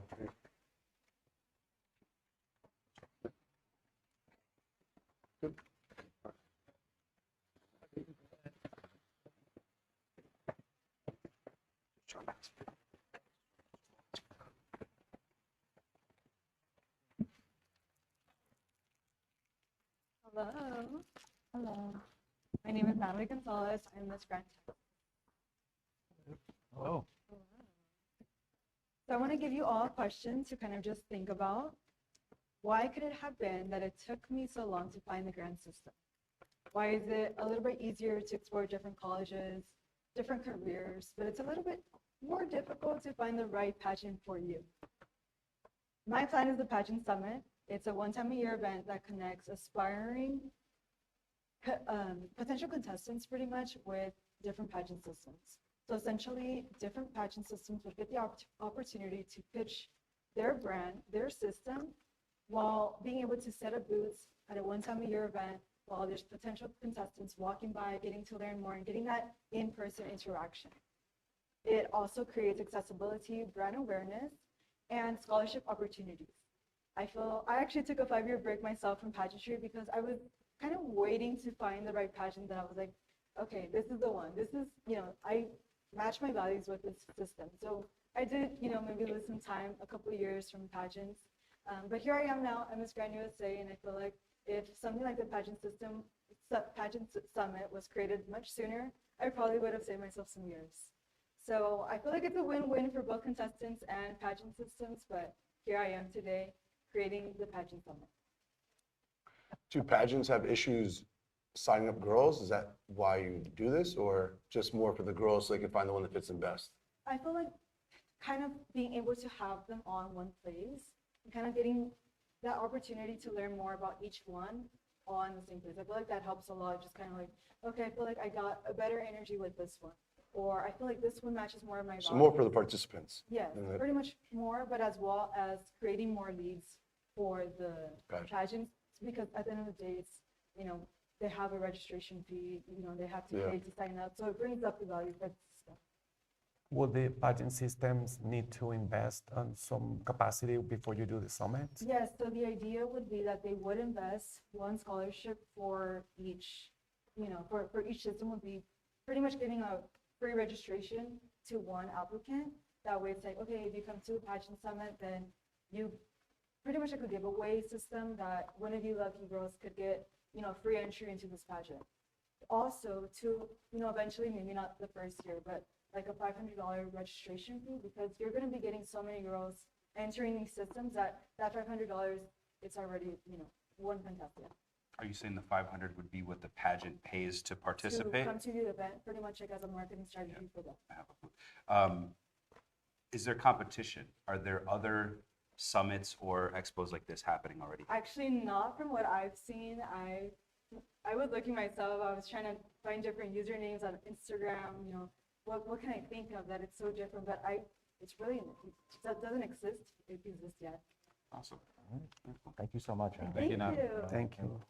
Hello. Hello. My name is Natalie Gonzalez. I'm Miss Grand. Hello. So I want to give you all a question to kind of just think about. Why could it have been that it took me so long to find the grant system? Why is it a little bit easier to explore different colleges, different careers, but it's a little bit more difficult to find the right pageant for you? My plan is the Pageant Summit. It's a one-time-a-year event that connects aspiring potential contestants pretty much with different pageant systems. So essentially, different pageant systems would get the opportunity to pitch their brand, their system, while being able to set up booths at a one-time-a-year event while there's potential contestants walking by, getting to learn more, and getting that in-person interaction. It also creates accessibility, brand awareness, and scholarship opportunities. I actually took a 5-year break myself from pageantry because I was kind of waiting to find the right pageant that I was like, okay, this is the one. This is, I match my values with this system. So I did, maybe lose some time, a couple of years from pageants. But here I am now, I'm Miss Grand USA, and I feel like if something like the pageant summit was created much sooner, I probably would have saved myself some years. So I feel like it's a win-win for both contestants and pageant systems, but here I am today creating the pageant summit. Do pageants have issues signing up girls? Is that why you do this, or just more for the girls so they can find the one that fits them best? I feel like kind of being able to have them on one place and kind of getting that opportunity to learn more about each one all in the same place. I feel like that helps a lot. Just kind of like, okay, I feel like I got a better energy with this one, or I feel like this one matches more of my So more for the values. participants. Yes, than the- pretty much more, but as well as creating more leads for the Gotcha. pageants, because at the end of the day, it's, you know, they have a registration fee, you know, they have to Yeah. pay to sign up, so it brings up the value for the system. Will the pageant systems need to invest on some capacity before you do the summit? Yes, so the idea would be that they would invest one scholarship for each, you know, for each system would be pretty much giving a free registration to one applicant. That way it's like, okay, if you come to the pageant summit, then you pretty much like a giveaway system that one of you lucky girls could get, you know, free entry into this pageant. Also to, you know, eventually, maybe not the first year, but like a $500 registration fee, because you're going to be getting so many girls entering these systems that $500, it's already, you know, one contestant. Are you saying the 500 would be what the pageant pays to participate? To come to the event, pretty much like as a marketing strategy for them. Is there competition? Are there other summits or expos like this happening already? Actually, not from what I've seen. I was looking myself. I was trying to find different usernames on Instagram. You know, what can I think of that it's so different? But it's really that doesn't exist. It exists yet. Awesome. Thank you so much. Anna. Thank you. Thank you.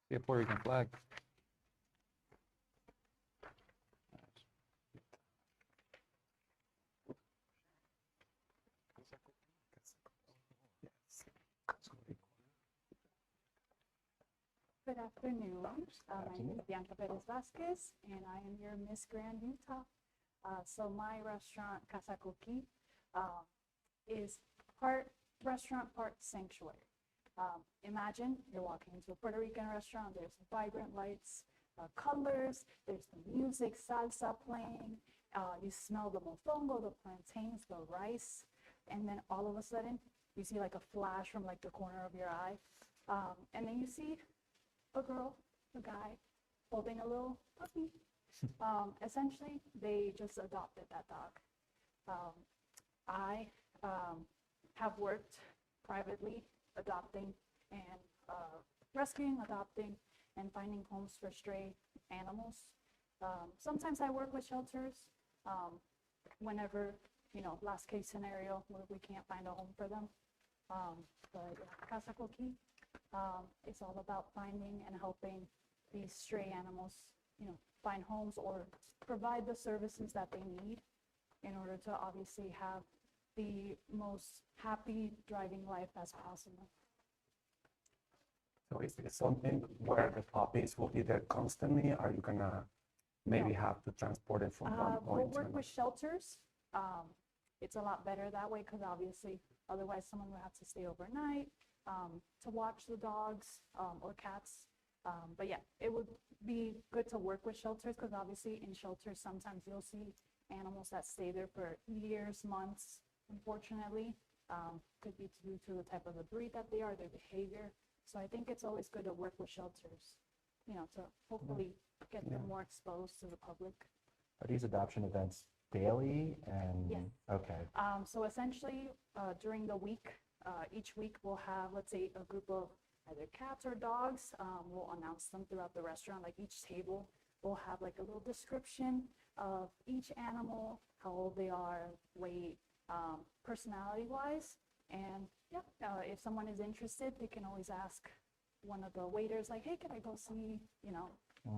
See a Puerto Rican flag. Good afternoon. My name is Bianca Perez Vasquez, and I am your Miss Grand Utah. So my restaurant, Casa Coqui, is part restaurant, part sanctuary. Imagine you're walking into a Puerto Rican restaurant, there's vibrant lights, colors, there's the music, salsa playing, you smell the mofongo, the plantains, the rice, and then all of a sudden, you see like a flash from like the corner of your eye, and then you see a girl, a guy, holding a little puppy. Essentially, they just adopted that dog. I have worked privately adopting and rescuing, adopting, and finding homes for stray animals. Sometimes I work with shelters whenever, you know, last case scenario where we can't find a home for them. But yeah, Casa Coqui, it's all about finding and helping these stray animals, you know, find homes or provide the services that they need in order to obviously have the most happy driving life as possible. So is it something where the puppies will be there constantly? Are you gonna maybe have to transport it from one We'll point to work another? with shelters. It's a lot better that way because obviously otherwise someone would have to stay overnight to watch the dogs or cats. But yeah, it would be good to work with shelters because obviously in shelters sometimes you'll see animals that stay there for years, months, unfortunately. Could be due to the type of the breed that they are, their behavior. So I think it's always good to work with shelters, you know, to hopefully get them more exposed to the public. Are these adoption events daily and? Yes. Okay. So essentially, during the week, each week we'll have, let's say, a group of either cats or dogs. We'll announce them throughout the restaurant. Like each table will have like a little description of each animal, how old they are, weight, personality-wise. And yep, if someone is interested, they can always ask one of the waiters, like, hey, can I go see, you know,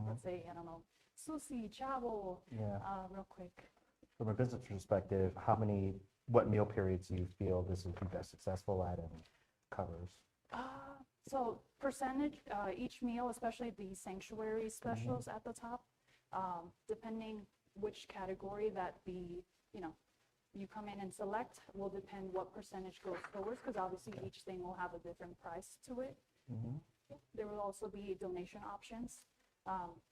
let's say, I don't know, Susie, Chavo, Yeah. real quick. From a business perspective, what meal periods do you feel this would be best successful at and covers? So percentage, each meal, especially the sanctuary specials at the top, depending which category that the, you know, you come in and select will depend what percentage goes towards, because obviously each thing will have a different price to it. There will also be donation options,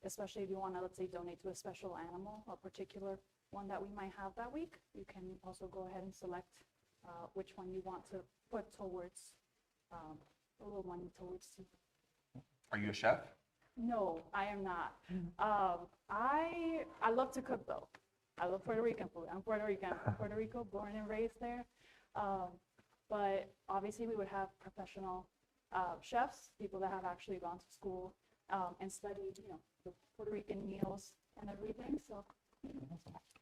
especially if you want to, let's say, donate to a special animal, a particular one that we might have that week. You can also go ahead and select which one you want to put towards, a little money towards. Are you a chef? No, I am not. I love to cook though. I love Puerto Rican food. I'm Puerto Rican, Puerto Rico, born and raised there. But obviously we would have professional chefs, people that have actually gone to school and studied, you know, the Puerto Rican meals and everything. So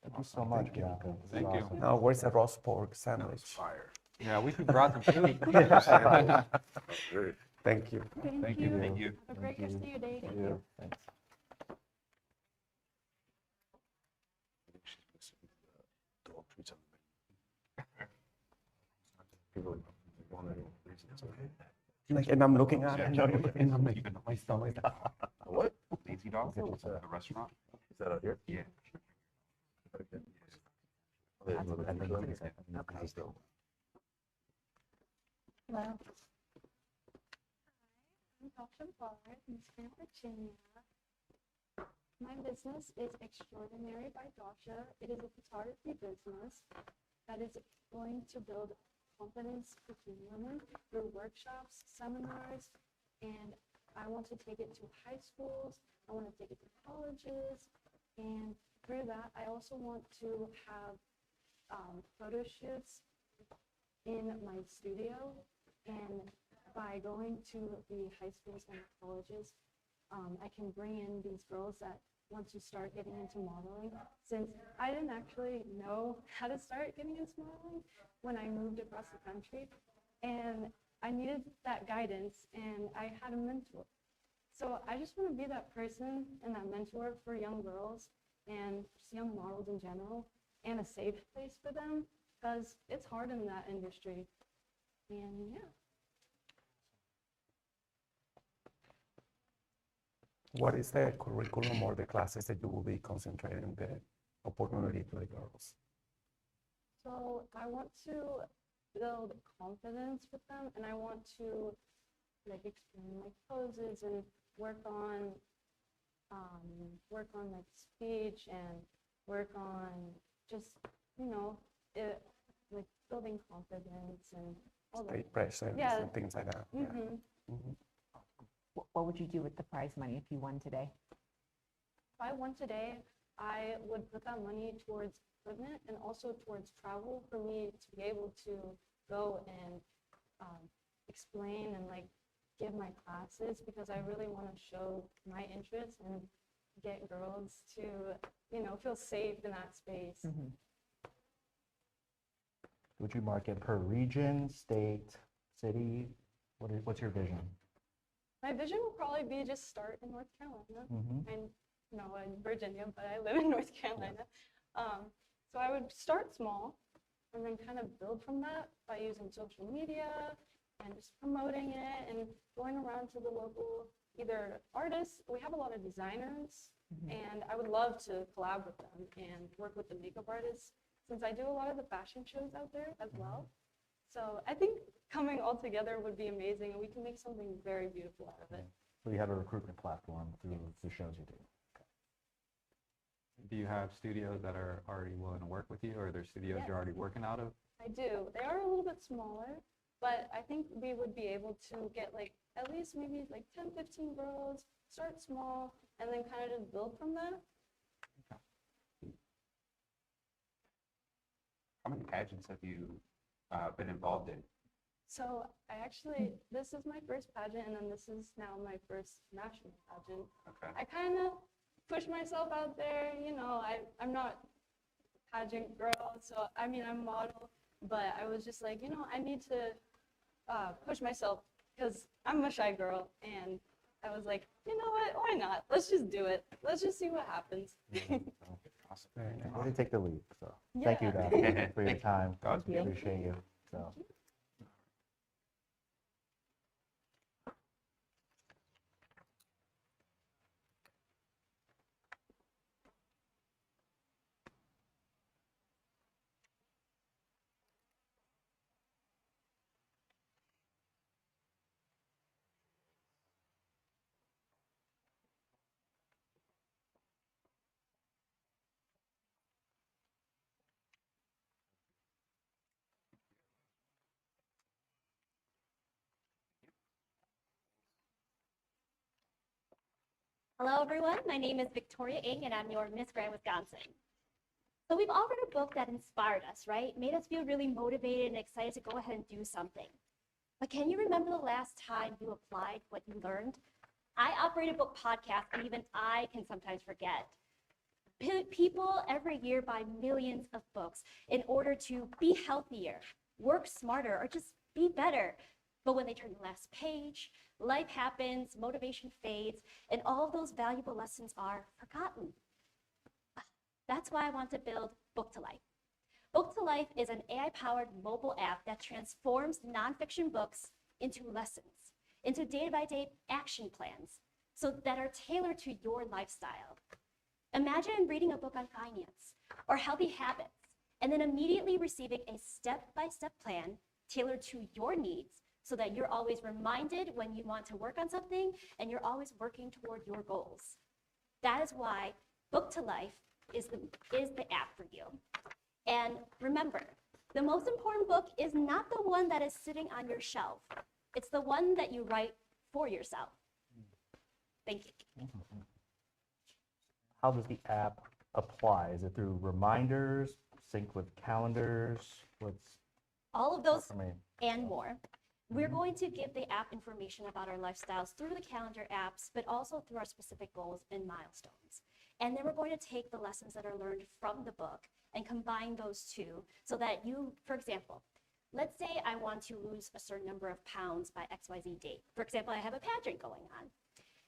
Thank you so much, Bianca. This is Thank you. awesome. Now, where's the roast pork sandwich? Fire. Yeah, we brought them food. Thank you. thank you. Thank you. Have a great rest of your day. Thank you. Thanks. Like, and I'm looking at it, and I'm like, my stomach. What? Lazy Dog, the restaurant. Is that out here? Yeah. Hello. I'm Tasha Barr, Miss Grand Virginia. My business is Extraordinary by Dasha. It is a photography business that is going to build confidence between women through workshops, seminars, and I want to take it to high schools. I want to take it to colleges, and through that, I also want to have photo shoots in my studio, and by going to the high schools and colleges, I can bring in these girls that want to start getting into modeling, since I didn't actually know how to start getting into modeling when I moved across the country, and I needed that guidance, and I had a mentor. So I just want to be that person and that mentor for young girls and just young models in general, and a safe place for them, because it's hard in that industry. And yeah. What is the curriculum or the classes that you will be concentrating the opportunity to the girls? So I want to build confidence with them, and I want to like explain my poses and work on like speech and work on just, you know, like building confidence and all that. State presence Yeah. and things like that. Yeah. Mhm. What would you do with the prize money if you won today? If I won today, I would put that money towards equipment and also towards travel for me to be able to go and explain and like give my classes, because I really want to show my interest and get girls to, you know, feel safe in that space. Would you market per region, state, city? What's your vision? My vision will probably be just start in North Carolina. Mhm. And no, in Virginia, but I live in North Carolina. So I would start small and then kind of build from that by using social media and just promoting it and going around to the local either artists. We have a lot of designers, and I would love to collab with them and work with the makeup artists, since I do a lot of the fashion shows out there as well. So I think coming all together would be amazing, and we can make something very beautiful out of it. So you have a recruitment platform through the shows you do. Do you have studios that are already willing to work with you, or are there studios Yes. you're already working out of? I do. They are a little bit smaller, but I think we would be able to get like at least maybe like 10, 15 girls, start small, and then kind of just build from that. How many pageants have you been involved in? So I actually, this is my first pageant, and then this is now my first national pageant. Okay. I kind of push myself out there, you know, I'm not a pageant girl, so I mean, I'm a model, but I was just like, you know, I need to push myself, because I'm a shy girl, and I was like, you know what, why not? Let's just do it. Let's just see what happens. Awesome. I'm going to take the lead. So thank you, Yeah. Daphne, for your time. Thank We you. appreciate you. So. Hello, everyone. My name is Victoria Ng, and I'm your Miss Grand Wisconsin. So we've all read a book that inspired us, right? Made us feel really motivated and excited to go ahead and do something. But can you remember the last time you applied what you learned? I operate a book podcast, and even I can sometimes forget. People every year buy millions of books in order to be healthier, work smarter, or just be better. But when they turn the last page, life happens, motivation fades, and all of those valuable lessons are forgotten. That's why I want to build Book to Life. Book to Life is an AI-powered mobile app that transforms nonfiction books into lessons, into day-by-day action plans, so that are tailored to your lifestyle. Imagine reading a book on finance or healthy habits, and then immediately receiving a step-by-step plan tailored to your needs, so that you're always reminded when you want to work on something and you're always working toward your goals. That is why Book to Life is the app for you. And remember, the most important book is not the one that is sitting on your shelf. It's the one that you write for yourself. Thank you. How does the app apply? Is it through reminders, sync with calendars? What's All of those I mean, and more. We're going to give the app information about our lifestyles through the calendar apps, but also through our specific goals and milestones. And then we're going to take the lessons that are learned from the book and combine those two so that you, for example, let's say I want to lose a certain number of pounds by XYZ date. For example, I have a pageant going on.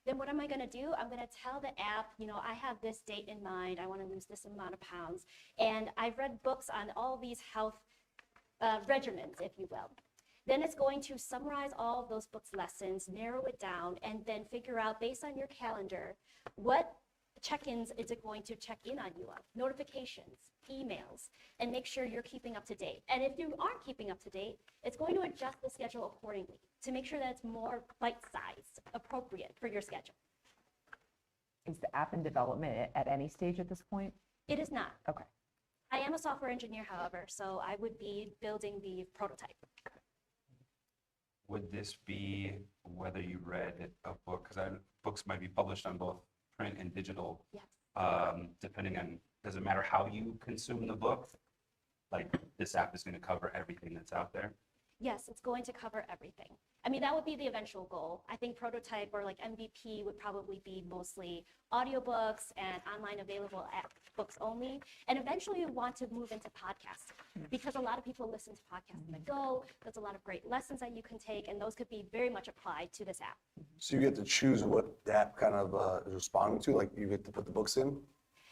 Then what am I going to do? I'm going to tell the app, I have this date in mind. I want to lose this amount of pounds. And I've read books on all these health regimens, if you will. Then it's going to summarize all of those books' lessons, narrow it down, and then figure out, based on your calendar, what check-ins is it going to check in on you of, notifications, emails, and make sure you're keeping up to date. And if you aren't keeping up to date, it's going to adjust the schedule accordingly to make sure that it's more bite-sized, appropriate for your schedule. Is the app in development at any stage at this point? It is not. Okay. I am a software engineer, however, so I would be building the prototype. Would this be whether you read a book, because books might be published on both print and digital, yes. Depending on, does it matter how you consume the book? Like this app is going to cover everything that's out there? Yes, it's going to cover everything. I mean, that would be the eventual goal. I think prototype or like MVP would probably be mostly audiobooks and online available books only. And eventually we want to move into podcasts because a lot of people listen to podcasts on the go. There's a lot of great lessons that you can take, and those could be very much applied to this app. So you get to choose what the app kind of is responding to, like you get to put the books in?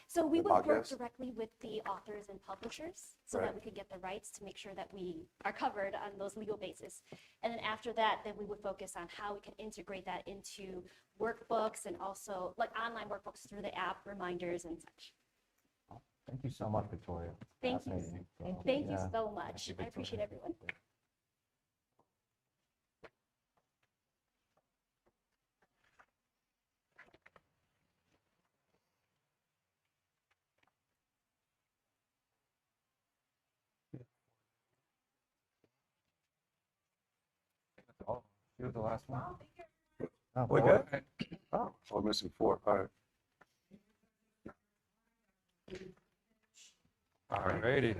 So we The would work podcast? directly with the authors and publishers so Right. that we could get the rights to make sure that we are covered on those legal bases. And then after that, then we would focus on how we can integrate that into workbooks and also like online workbooks through the app, reminders and such. Thank you so much, Victoria. Thank you. Fascinating. So, Thank you yeah. so much. I appreciate everyone. Oh, you were the last one. Oh, We're four? good? Oh, we're missing 4. All right. All righty.